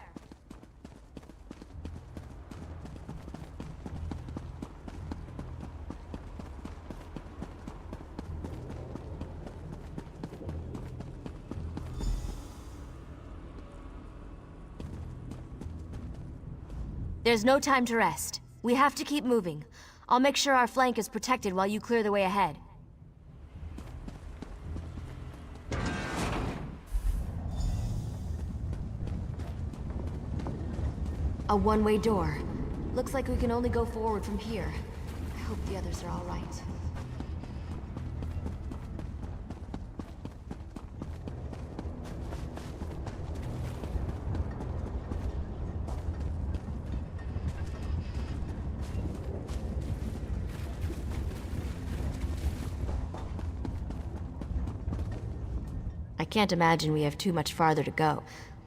There's no time to rest. We have to keep moving. I'll make sure our flank is protected while you clear the way ahead. A one-way door. Looks like we can only go forward from here. I hope the others are all right. can't imagine we have too much farther to go.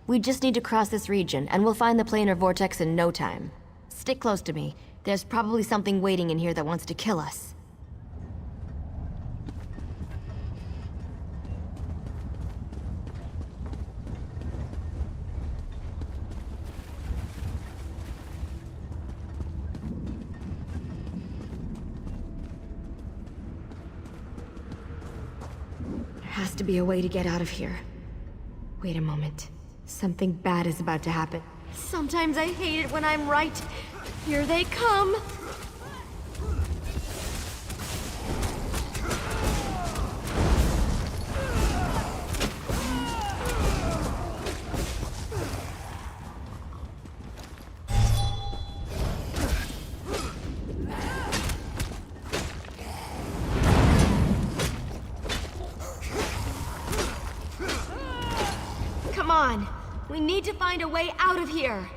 We just need to cross this region, and we'll find the planar vortex in no time. Stick close to me. There's probably something waiting in here that wants to kill us. There has to be a way to get out of here. Wait a moment. Something bad is about to happen. Sometimes I hate it when I'm right. Here they come! Come on! We need to find a way out of here!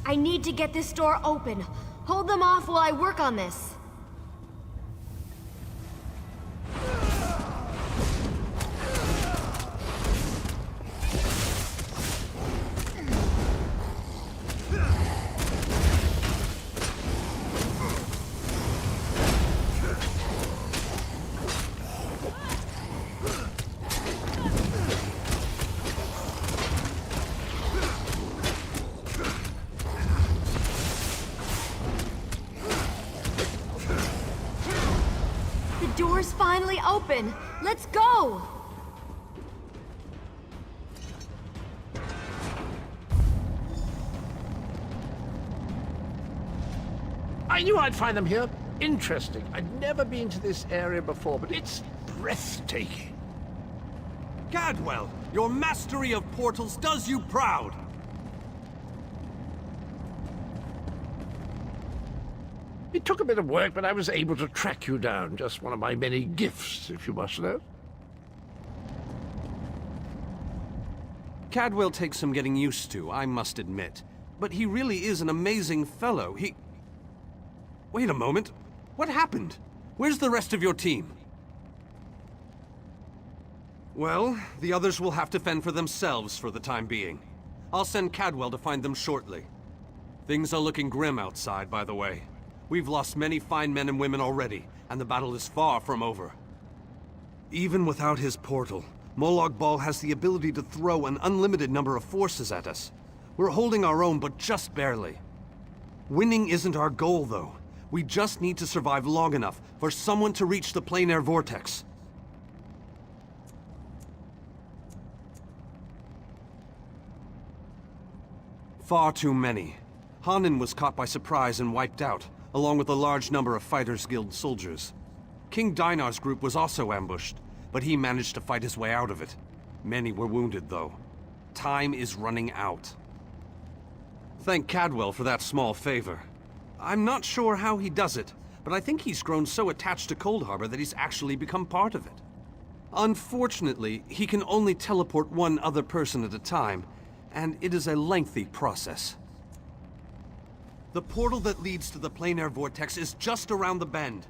I need to get this door open. Hold them off while I work on this. The door's finally open. Let's go! I knew I'd find them here. Interesting. I'd never been to this area before, but it's breathtaking. Cadwell, your mastery of portals does you proud. It took a bit of work, but I was able to track you down. Just one of my many gifts, if you must know. Cadwell takes some getting used to, I must admit. But he really is an amazing fellow. Wait a moment. What happened? Where's the rest of your team? Well, the others will have to fend for themselves for the time being. I'll send Cadwell to find them shortly. Things are looking grim outside, by the way. We've lost many fine men and women already, and the battle is far from over. Even without his portal, Molag Bal has the ability to throw an unlimited number of forces at us. We're holding our own, but just barely. Winning isn't our goal, though. We just need to survive long enough for someone to reach the planar vortex. Far too many. Hanan was caught by surprise and wiped out, along with a large number of Fighters Guild soldiers. King Dinar's group was also ambushed, but he managed to fight his way out of it. Many were wounded, though. Time is running out. Thank Cadwell for that small favor. I'm not sure how he does it, but I think he's grown so attached to Coldharbour that he's actually become part of it. Unfortunately, he can only teleport one other person at a time, and it is a lengthy process. The portal that leads to the planar vortex is just around the bend.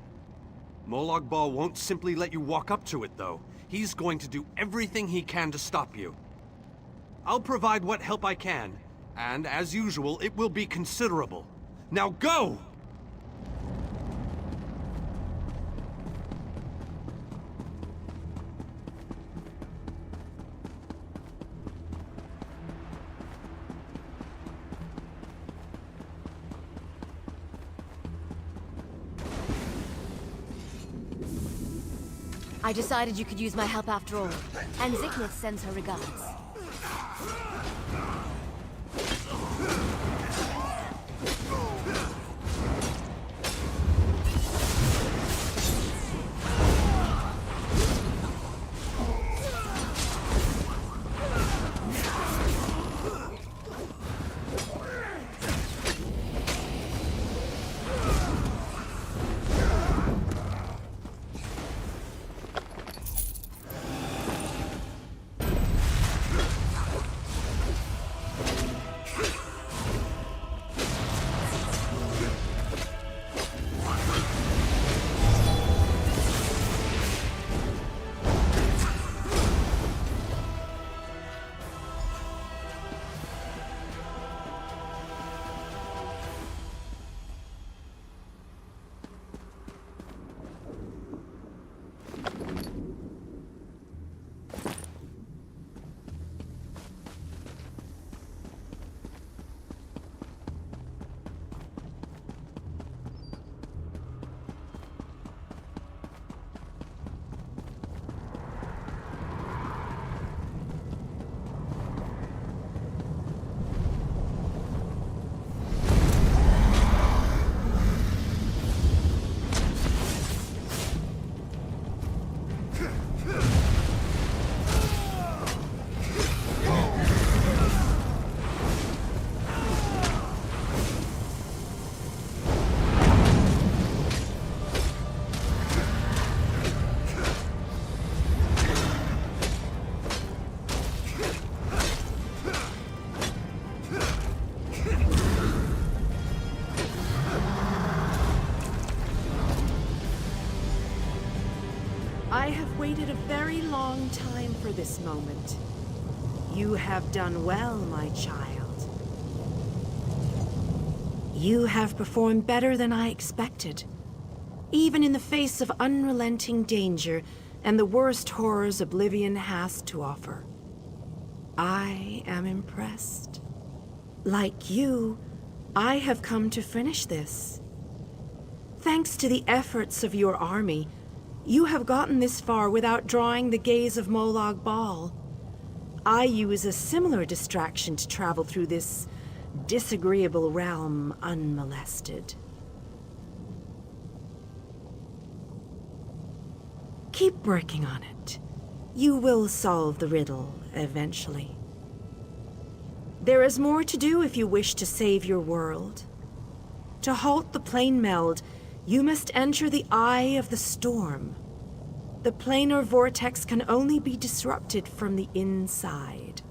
Molag Bal won't simply let you walk up to it, though. He's going to do everything he can to stop you. I'll provide what help I can, and as usual, it will be considerable. Now go! I decided you could use my help after all, and Ziknith sends her regards. waited a very long time for this moment. You have done well, my child. You have performed better than I expected. Even in the face of unrelenting danger and the worst horrors Oblivion has to offer. I am impressed. Like you, I have come to finish this. Thanks to the efforts of your army, you have gotten this far without drawing the gaze of Molag Bal. I use a similar distraction to travel through this disagreeable realm unmolested. Keep working on it. You will solve the riddle eventually. There is more to do if you wish to save your world. To halt the plane meld, you must enter the Eye of the Storm. The planar vortex can only be disrupted from the inside.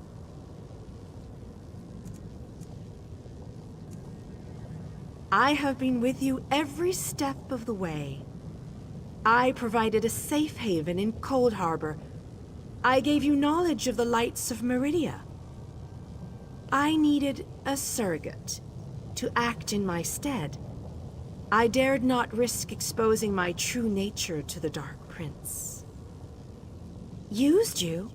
I have been with you every step of the way. I provided a safe haven in Cold Harbor. I gave you knowledge of the lights of Meridia. I needed a surrogate to act in my stead. I dared not risk exposing my true nature to the Dark Prince. Used you?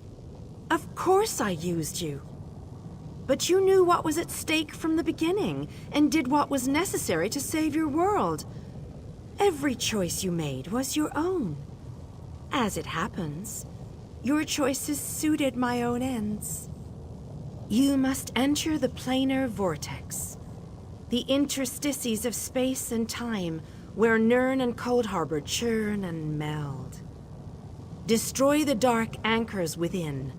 Of course I used you. But you knew what was at stake from the beginning, and did what was necessary to save your world. Every choice you made was your own. As it happens, your choices suited my own ends. You must enter the planar vortex, the interstices of space and time, where Nirn and Cold Harbor churn and meld. Destroy the dark anchors within.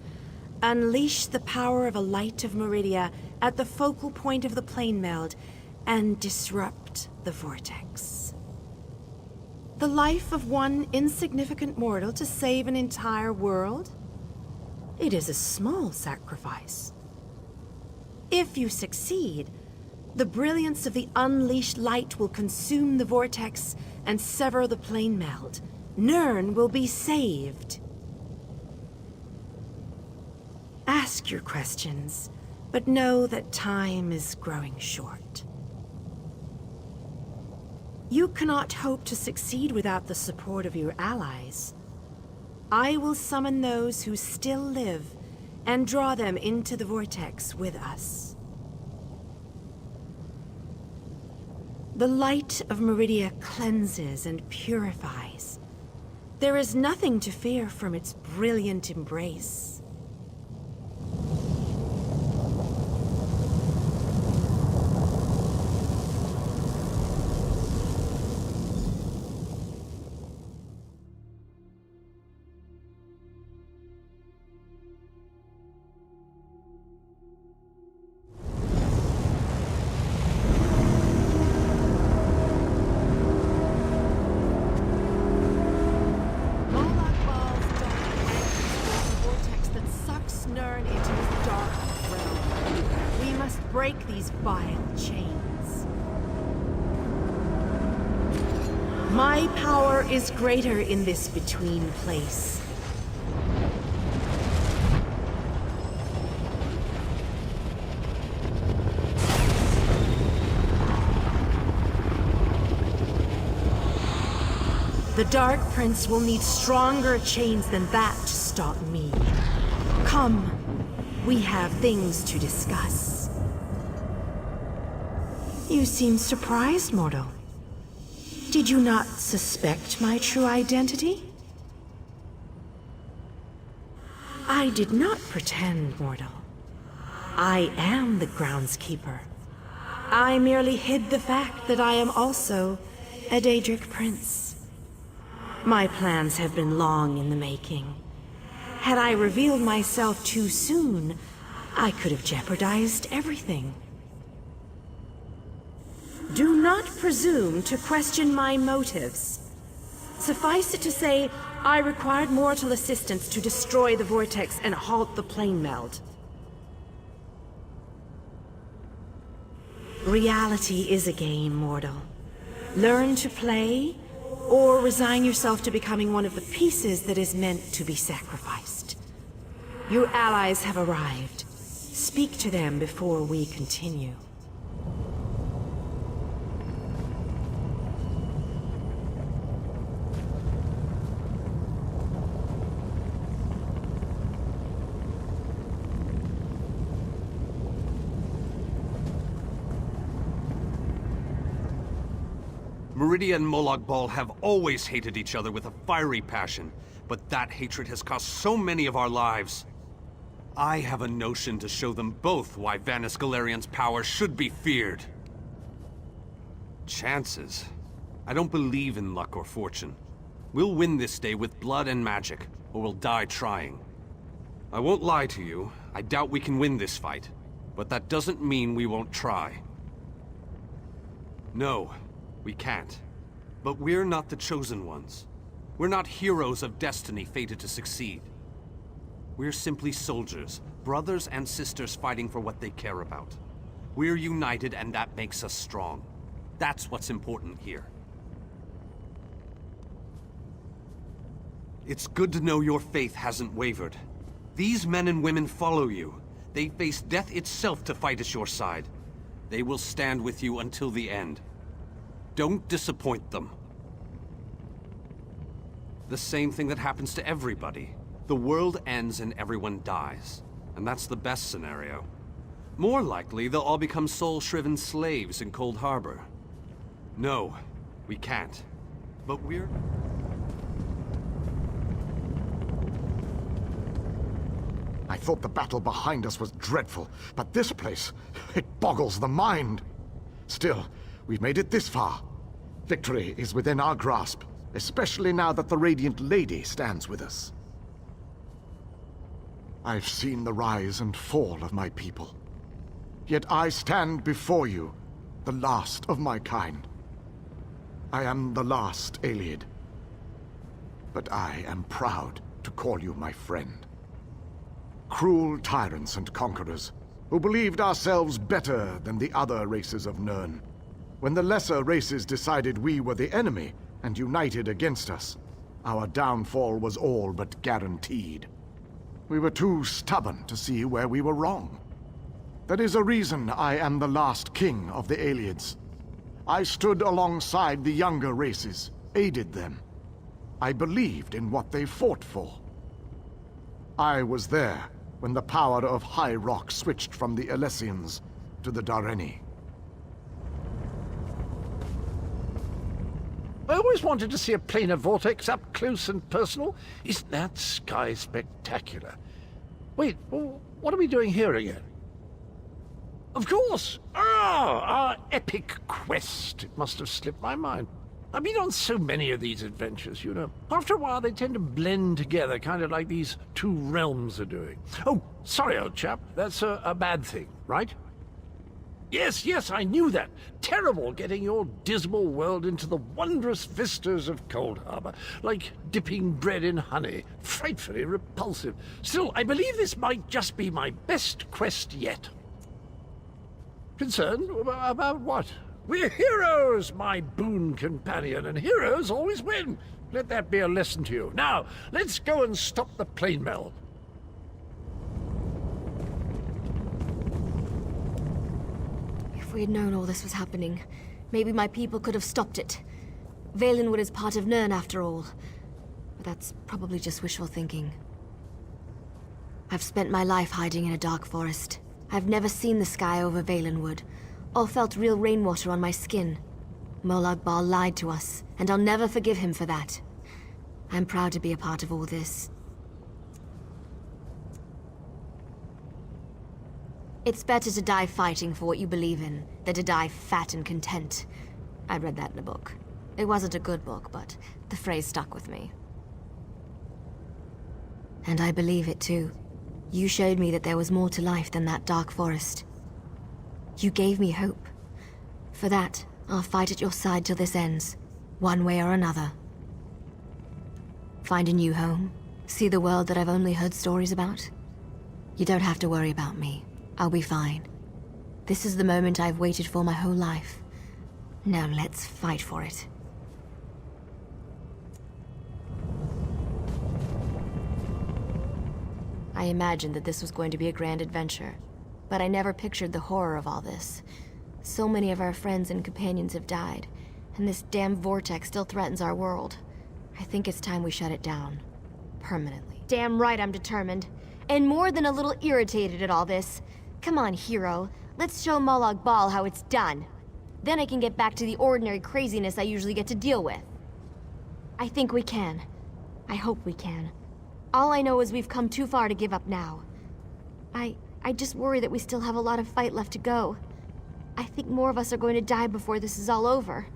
Unleash the power of a light of Meridia at the focal point of the plane meld, and disrupt the vortex. The life of one insignificant mortal to save an entire world? It is a small sacrifice. If you succeed, the brilliance of the unleashed light will consume the vortex and sever the plane meld. Nirn will be saved. Ask your questions, but know that time is growing short. You cannot hope to succeed without the support of your allies. I will summon those who still live and draw them into the vortex with us. The light of Meridia cleanses and purifies. There is nothing to fear from its brilliant embrace. Break these vile chains. My power is greater in this between place. The Dark Prince will need stronger chains than that to stop me. Come, we have things to discuss. You seem surprised, mortal. Did you not suspect my true identity? I did not pretend, mortal. I am the groundskeeper. I merely hid the fact that I am also a Daedric prince. My plans have been long in the making. Had I revealed myself too soon, I could have jeopardized everything. Do not presume to question my motives. Suffice it to say, I required mortal assistance to destroy the vortex and halt the plane meld. Reality is a game, mortal. Learn to play, or resign yourself to becoming one of the pieces that is meant to be sacrificed. Your allies have arrived. Speak to them before we continue. Meridia and Molag Bal have always hated each other with a fiery passion, but that hatred has cost so many of our lives. I have a notion to show them both why Vanus Galerian's power should be feared. Chances? I don't believe in luck or fortune. We'll win this day with blood and magic, or we'll die trying. I won't lie to you, I doubt we can win this fight, but that doesn't mean we won't try. No. We can't. But we're not the chosen ones. We're not heroes of destiny fated to succeed. We're simply soldiers, brothers and sisters fighting for what they care about. We're united and that makes us strong. That's what's important here. It's good to know your faith hasn't wavered. These men and women follow you. They face death itself to fight at your side. They will stand with you until the end. Don't disappoint them. The same thing that happens to everybody. The world ends and everyone dies. And that's the best scenario. More likely, they'll all become soul-shriven slaves in Cold Harbor. No, we can't. But we're... I thought the battle behind us was dreadful, but this place, it boggles the mind. Still, we've made it this far. Victory is within our grasp, especially now that the Radiant Lady stands with us. I've seen the rise and fall of my people. Yet I stand before you, the last of my kind. I am the last Ayleid. But I am proud to call you my friend. Cruel tyrants and conquerors, who believed ourselves better than the other races of Nirn. When the lesser races decided we were the enemy and united against us, our downfall was all but guaranteed. We were too stubborn to see where we were wrong. That is a reason I am the last king of the Ayleids. I stood alongside the younger races, aided them. I believed in what they fought for. I was there when the power of High Rock switched from the Alessians to the Dareni. I always wanted to see a planar vortex up close and personal. Isn't that sky spectacular? Wait, what are we doing here again? Of course! Our epic quest. It must have slipped my mind. I've been on so many of these adventures, you know. After a while, they tend to blend together, kind of like these two realms are doing. Oh, sorry, old chap. That's a bad thing, right? Yes, I knew that. Terrible getting your dismal world into the wondrous vistas of Cold Harbor. Like dipping bread in honey. Frightfully repulsive. Still, I believe this might just be my best quest yet. Concerned about what? We're heroes, my boon companion, and heroes always win. Let that be a lesson to you. Now, let's go and stop the plane meld. If we had known all this was happening, maybe my people could have stopped it. Valenwood is part of Nirn, after all. But that's probably just wishful thinking. I've spent my life hiding in a dark forest. I've never seen the sky over Valenwood, or felt real rainwater on my skin. Molag Bal lied to us, and I'll never forgive him for that. I'm proud to be a part of all this. It's better to die fighting for what you believe in, than to die fat and content. I read that in a book. It wasn't a good book, but the phrase stuck with me. And I believe it too. You showed me that there was more to life than that dark forest. You gave me hope. For that, I'll fight at your side till this ends, one way or another. Find a new home, see the world that I've only heard stories about. You don't have to worry about me. I'll be fine. This is the moment I've waited for my whole life. Now let's fight for it. I imagined that this was going to be a grand adventure, but I never pictured the horror of all this. So many of our friends and companions have died, and this damn vortex still threatens our world. I think it's time we shut it down. Permanently. Damn right I'm determined. And more than a little irritated at all this. Come on, hero. Let's show Molag Bal how it's done. Then I can get back to the ordinary craziness I usually get to deal with. I think we can. I hope we can. All I know is we've come too far to give up now. I just worry that we still have a lot of fight left to go. I think more of us are going to die before this is all over.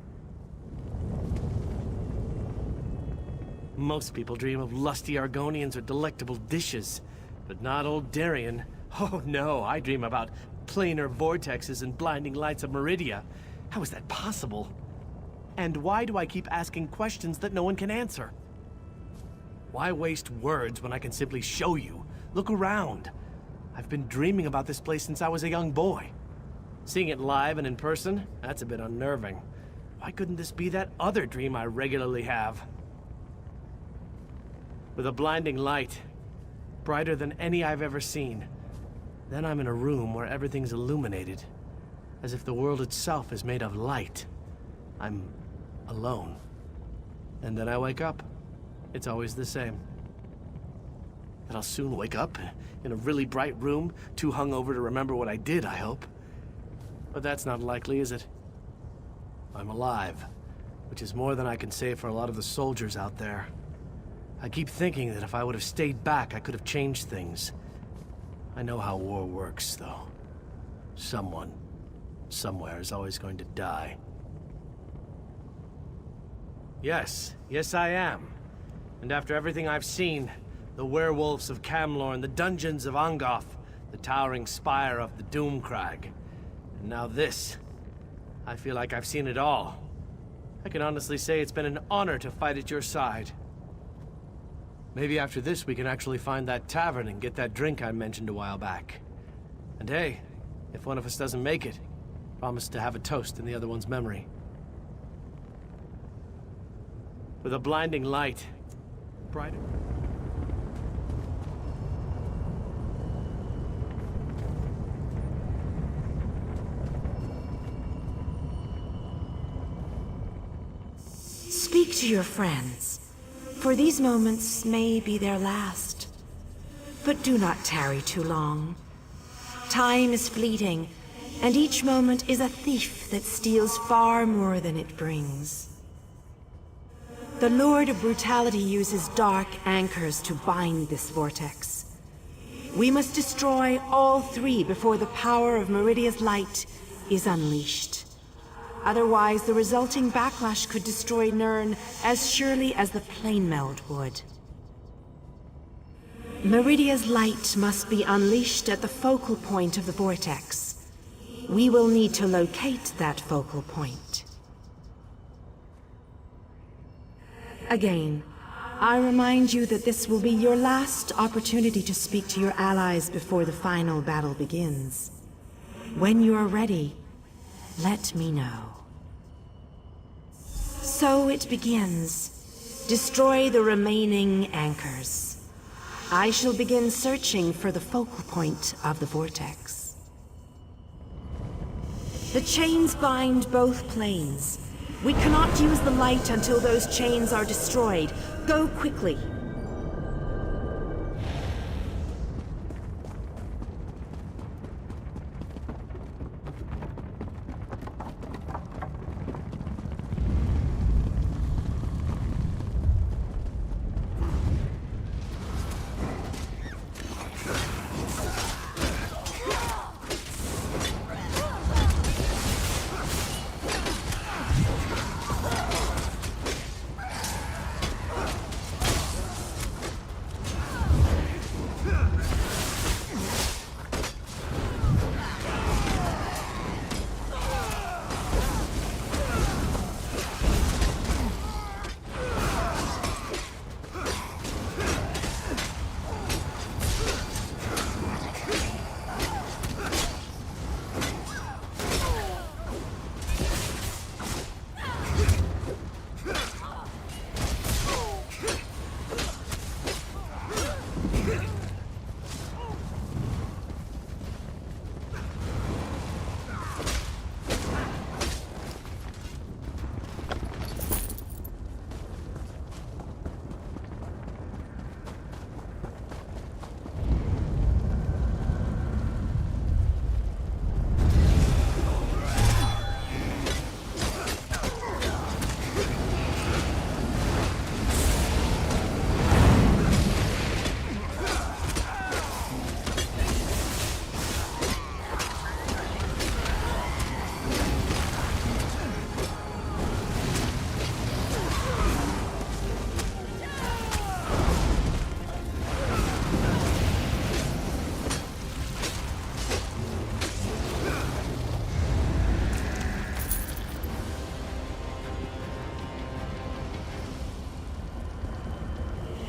Most people dream of lusty Argonians or delectable dishes, but not old Darien. Oh no, I dream about planar vortexes and blinding lights of Meridia. How is that possible? And why do I keep asking questions that no one can answer? Why waste words when I can simply show you? Look around. I've been dreaming about this place since I was a young boy. Seeing it live and in person, that's a bit unnerving. Why couldn't this be that other dream I regularly have? With a blinding light, brighter than any I've ever seen. Then I'm in a room where everything's illuminated, as if the world itself is made of light. I'm alone. And then I wake up. It's always the same. And I'll soon wake up in a really bright room, too hungover to remember what I did, I hope. But that's not likely, is it? I'm alive, which is more than I can say for a lot of the soldiers out there. I keep thinking that if I would have stayed back, I could have changed things. I know how war works, though. Someone, somewhere is always going to die. Yes, I am. And after everything I've seen, the werewolves of Camlorn, the dungeons of Angoth, the towering spire of the Doomcrag, and now this, I feel like I've seen it all. I can honestly say it's been an honor to fight at your side. Maybe after this we can actually find that tavern and get that drink I mentioned a while back. And hey, if one of us doesn't make it, promise to have a toast in the other one's memory. With a blinding light, brighter. Speak to your friends, for these moments may be their last. But do not tarry too long. Time is fleeting, and each moment is a thief that steals far more than it brings. The Lord of Brutality uses dark anchors to bind this vortex. We must destroy all three before the power of Meridia's light is unleashed. Otherwise, the resulting backlash could destroy Nirn as surely as the plane meld would. Meridia's light must be unleashed at the focal point of the vortex. We will need to locate that focal point. Again, I remind you that this will be your last opportunity to speak to your allies before the final battle begins. When you are ready, let me know. So it begins. Destroy the remaining anchors. I shall begin searching for the focal point of the vortex. The chains bind both planes. We cannot use the light until those chains are destroyed. Go quickly.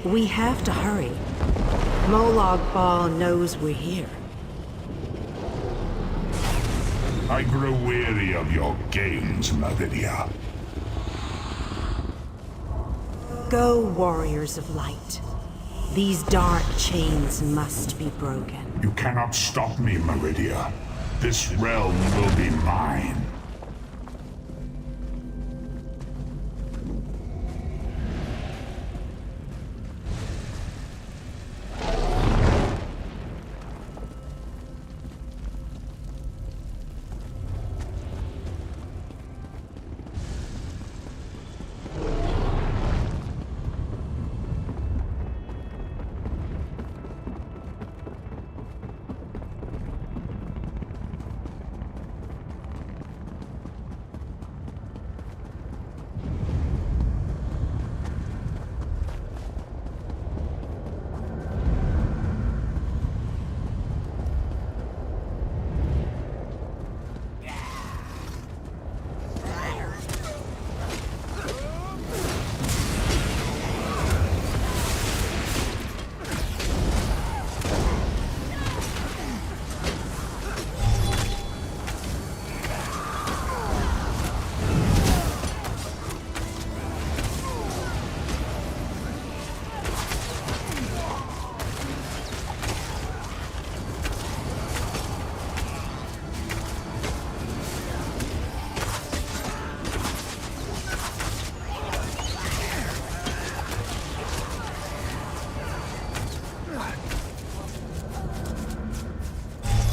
We have to hurry. Molag Bal knows we're here. I grow weary of your games, Meridia. Go, warriors of light. These dark chains must be broken. You cannot stop me, Meridia. This realm will be mine.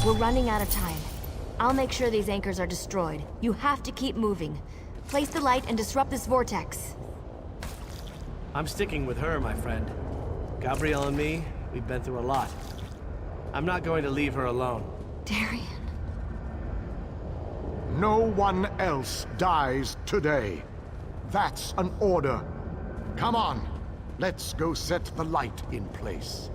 We're running out of time. I'll make sure these anchors are destroyed. You have to keep moving. Place the light and disrupt this vortex. I'm sticking with her, my friend. Gabrielle and me, we've been through a lot. I'm not going to leave her alone. Darian. No one else dies today. That's an order. Come on, let's go set the light in place.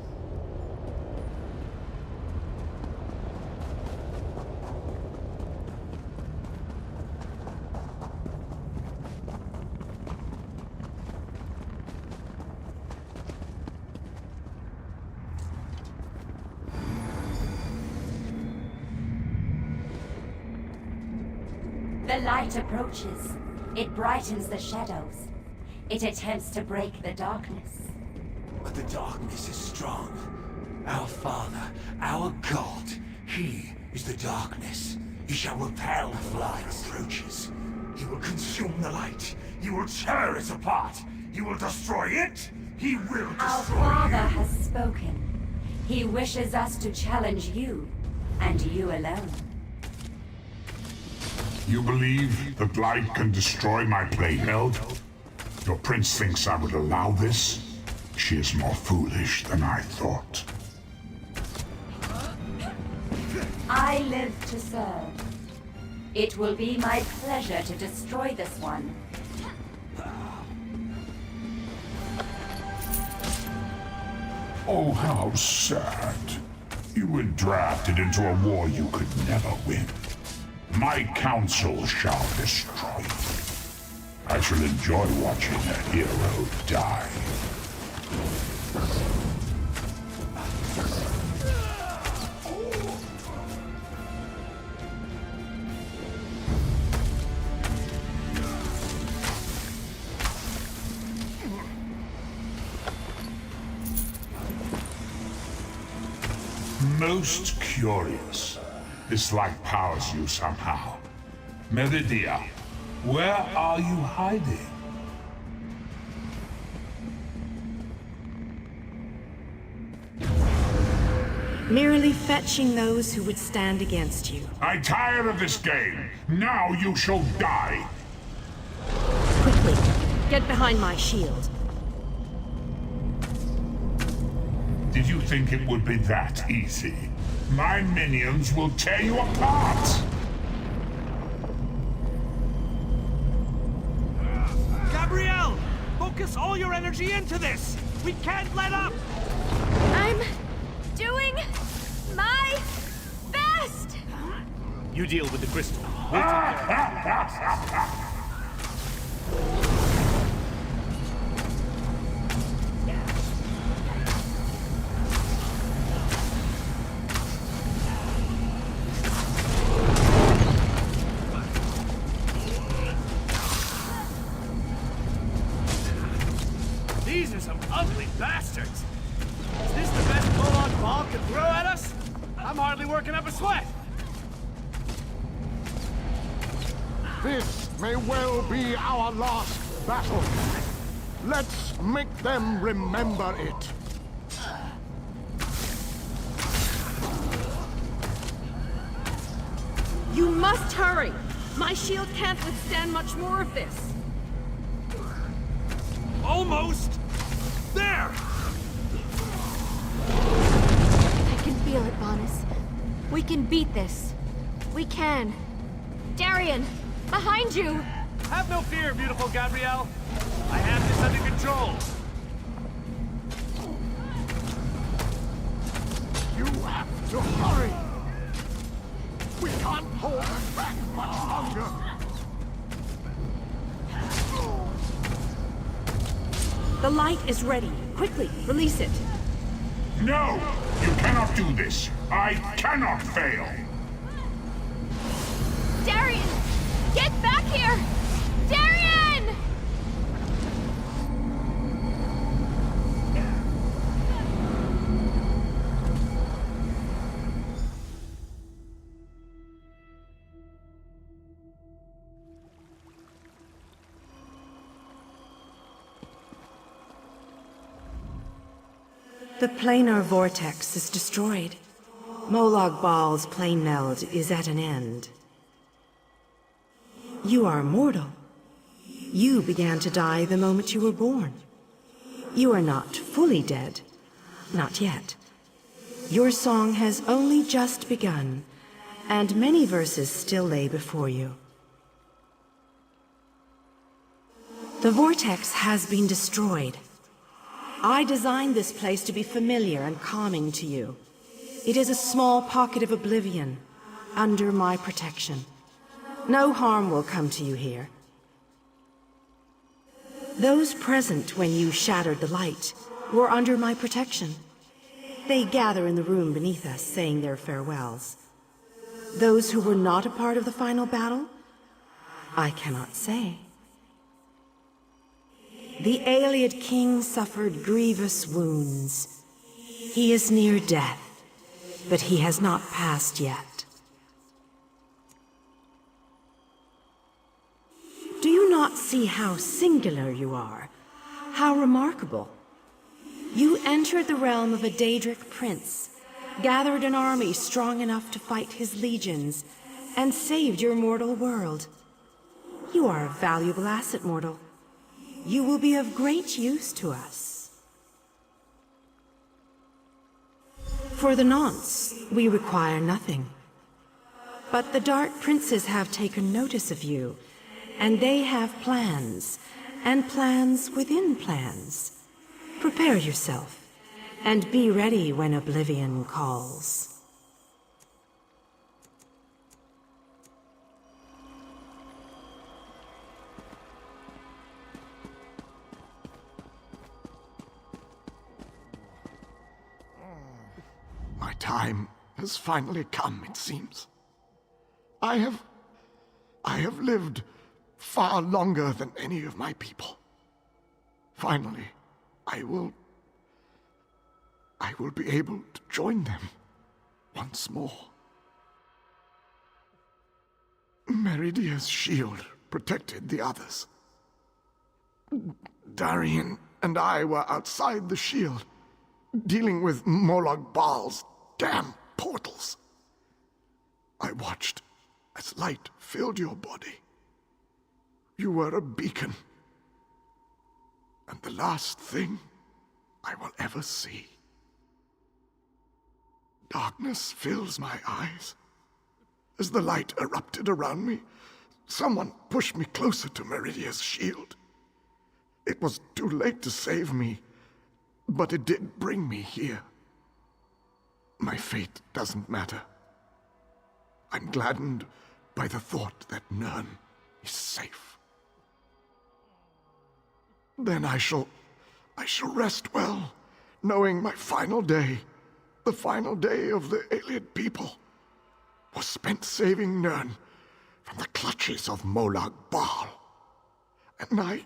The light approaches. It brightens the shadows. It attempts to break the darkness. But the darkness is strong. Our Father, our God, He is the darkness. He shall repel the light approaches. He will consume the light. He will tear it apart. He will destroy it. He will destroy Our Father you. has spoken. He wishes us to challenge you, and you alone. You believe that light can destroy my Plagueheld? Your prince thinks I would allow this? She is more foolish than I thought. I live to serve. It will be my pleasure to destroy this one. Oh, how sad. You were drafted into a war you could never win. My counsel shall destroy you. I shall enjoy watching a hero die. Most curious. This light powers you somehow. Meridia, where are you hiding? Merely fetching those who would stand against you. I'm tired of this game. Now you shall die. Quickly, get behind my shield. Did you think it would be that easy? My minions will tear you apart! Gabrielle! Focus all your energy into this! We can't let up! I'm doing my best! You deal with the crystal. We'll take care of it. These are some ugly bastards. Is this the best Molag Bal can throw at us? I'm hardly working up a sweat. This may well be our last battle. Let's make them remember it. You must hurry! My shield can't withstand much more of this. Almost! There! I can feel it, Vanus. We can beat this. We can. Darian, behind you! Have no fear, beautiful Gabrielle. I have this under control. You have to hurry! We can't hold them back much longer! The light is ready. Quickly, release it. No! You cannot do this! I cannot fail! Darian! Get back here! Darian! The planar vortex is destroyed. Molag Bal's plane meld is at an end. You are mortal. You began to die the moment you were born. You are not fully dead. Not yet. Your song has only just begun, and many verses still lay before you. The vortex has been destroyed. I designed this place to be familiar and calming to you. It is a small pocket of oblivion, under my protection. No harm will come to you here. Those present when you shattered the light were under my protection. They gather in the room beneath us, saying their farewells. Those who were not a part of the final battle, I cannot say. The Ayleid king suffered grievous wounds. He is near death, but he has not passed yet. Do you not see how singular you are? How remarkable? You entered the realm of a Daedric prince, gathered an army strong enough to fight his legions, and saved your mortal world. You are a valuable asset, mortal. You will be of great use to us. For the nonce, we require nothing. But the Dark Princes have taken notice of you, and they have plans, and plans within plans. Prepare yourself, and be ready when Oblivion calls. My time has finally come, it seems. I have lived far longer than any of my people. Finally, I will be able to join them once more. Meridia's shield protected the others. Darian and I were outside the shield, dealing with Molag Bal's damn portals. I watched as light filled your body. You were a beacon, and the last thing I will ever see. Darkness fills my eyes. As the light erupted around me, someone pushed me closer to Meridia's shield. It was too late to save me, but it did bring me here. My fate doesn't matter. I'm gladdened by the thought that Nirn is safe. Then I shall rest well, knowing my final day, the final day of the Ayleid people, was spent saving Nirn from the clutches of Molag Bal. And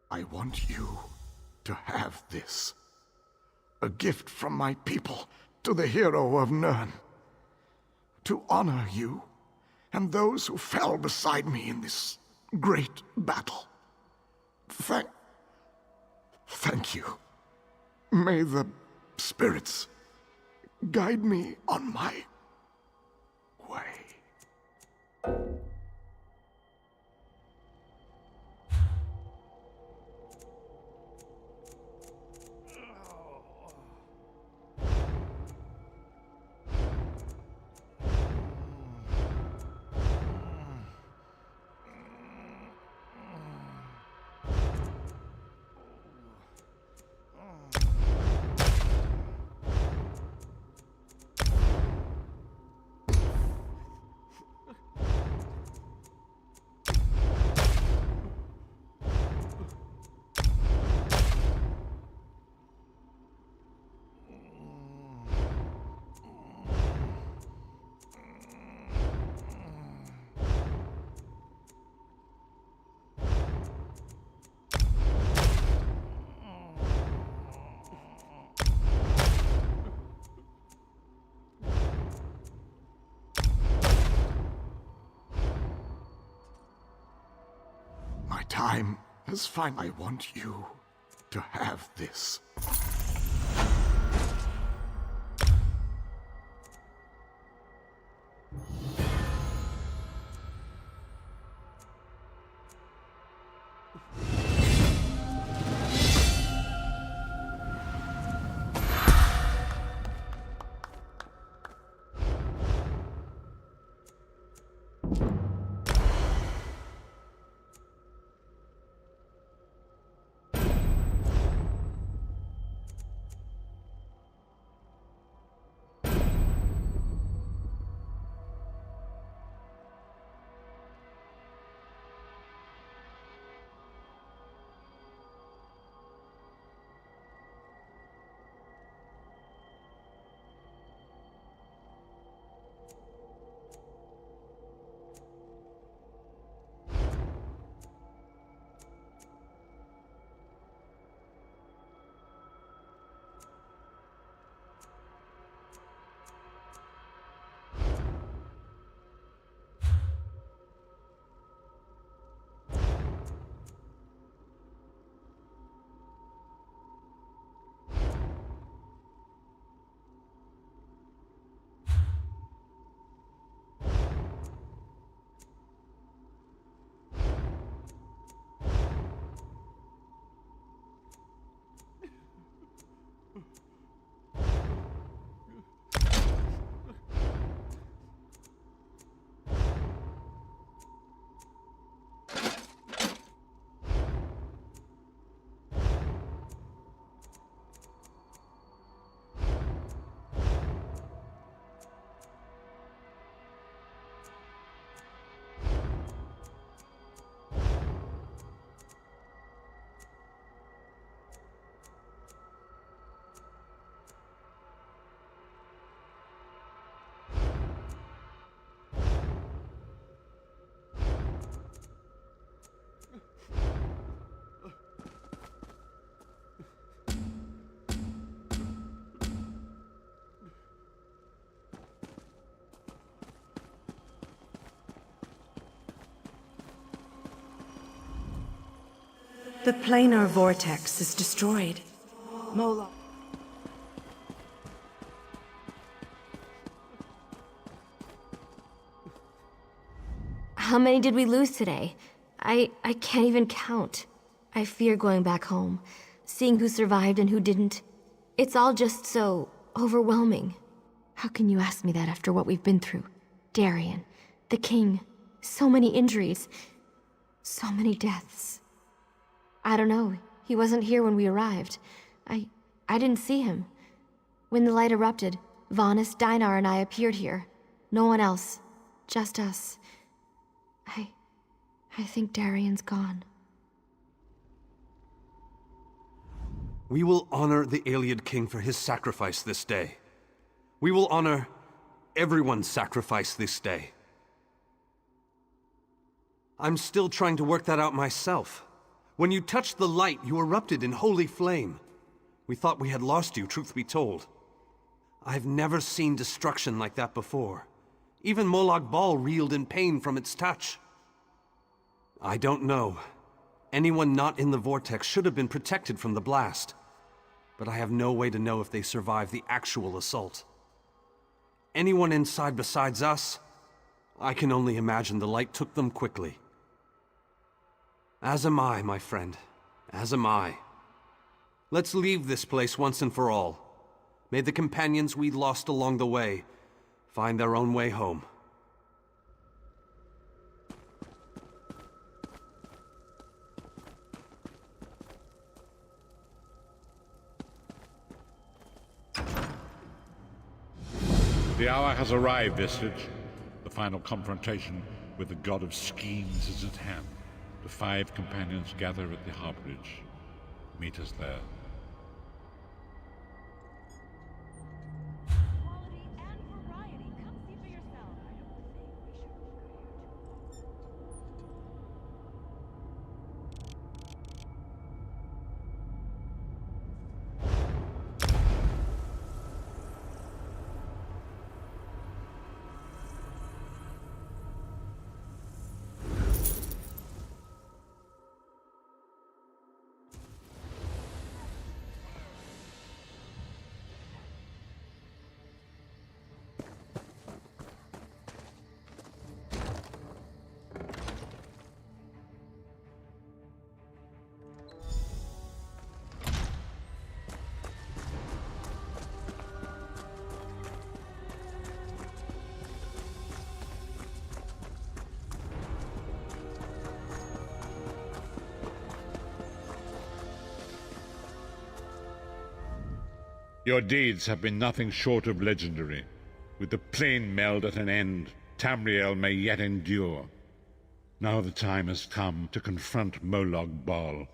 I want you to have this. A gift from my people to the hero of Nirn. To honor you and those who fell beside me in this great battle. Thank you. May the spirits guide me on my way. My time has finally. I want you to have this. The planar vortex is destroyed. Mola. How many did we lose today? I can't even count. I fear going back home, seeing who survived and who didn't. It's all just so overwhelming. How can you ask me that after what we've been through? Darien, the king, so many injuries, so many deaths. I don't know. He wasn't here when we arrived. I didn't see him. When the light erupted, Vanus, Dinar, and I appeared here. No one else. Just us. I think Darien's gone. We will honor the Ayleid King for his sacrifice this day. We will honor everyone's sacrifice this day. I'm still trying to work that out myself. When you touched the light, you erupted in holy flame. We thought we had lost you, truth be told. I've never seen destruction like that before. Even Molag Bal reeled in pain from its touch. I don't know. Anyone not in the vortex should have been protected from the blast. But I have no way to know if they survived the actual assault. Anyone inside besides us? I can only imagine the light took them quickly. As am I, my friend. As am I. Let's leave this place once and for all. May the companions we lost along the way find their own way home. The hour has arrived, Vestige. The final confrontation with the God of Schemes is at hand. The 5 companions gather at the harborage. Meet us there. Your deeds have been nothing short of legendary. With the plane meld at an end, Tamriel may yet endure. Now the time has come to confront Molag Bal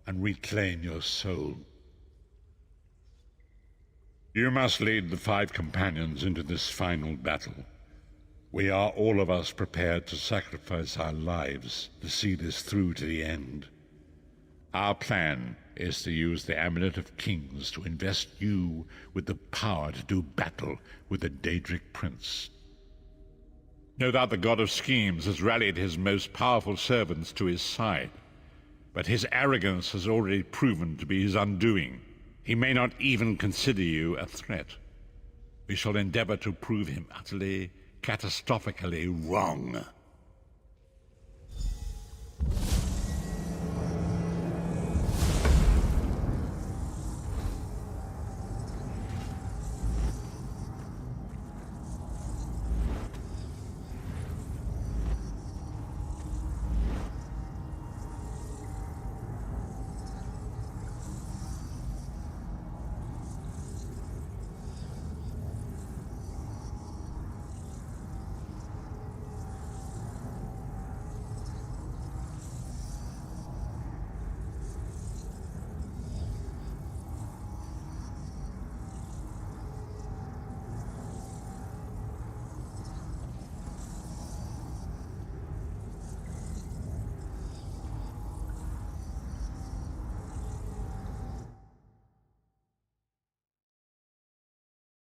and reclaim your soul. You must lead the 5 companions into this final battle. We are all of us prepared to sacrifice our lives to see this through to the end. Our plan is to use the Amulet of Kings to invest you with the power to do battle with the Daedric Prince. No doubt the God of Schemes has rallied his most powerful servants to his side, but his arrogance has already proven to be his undoing. He may not even consider you a threat. We shall endeavor to prove him utterly, catastrophically wrong.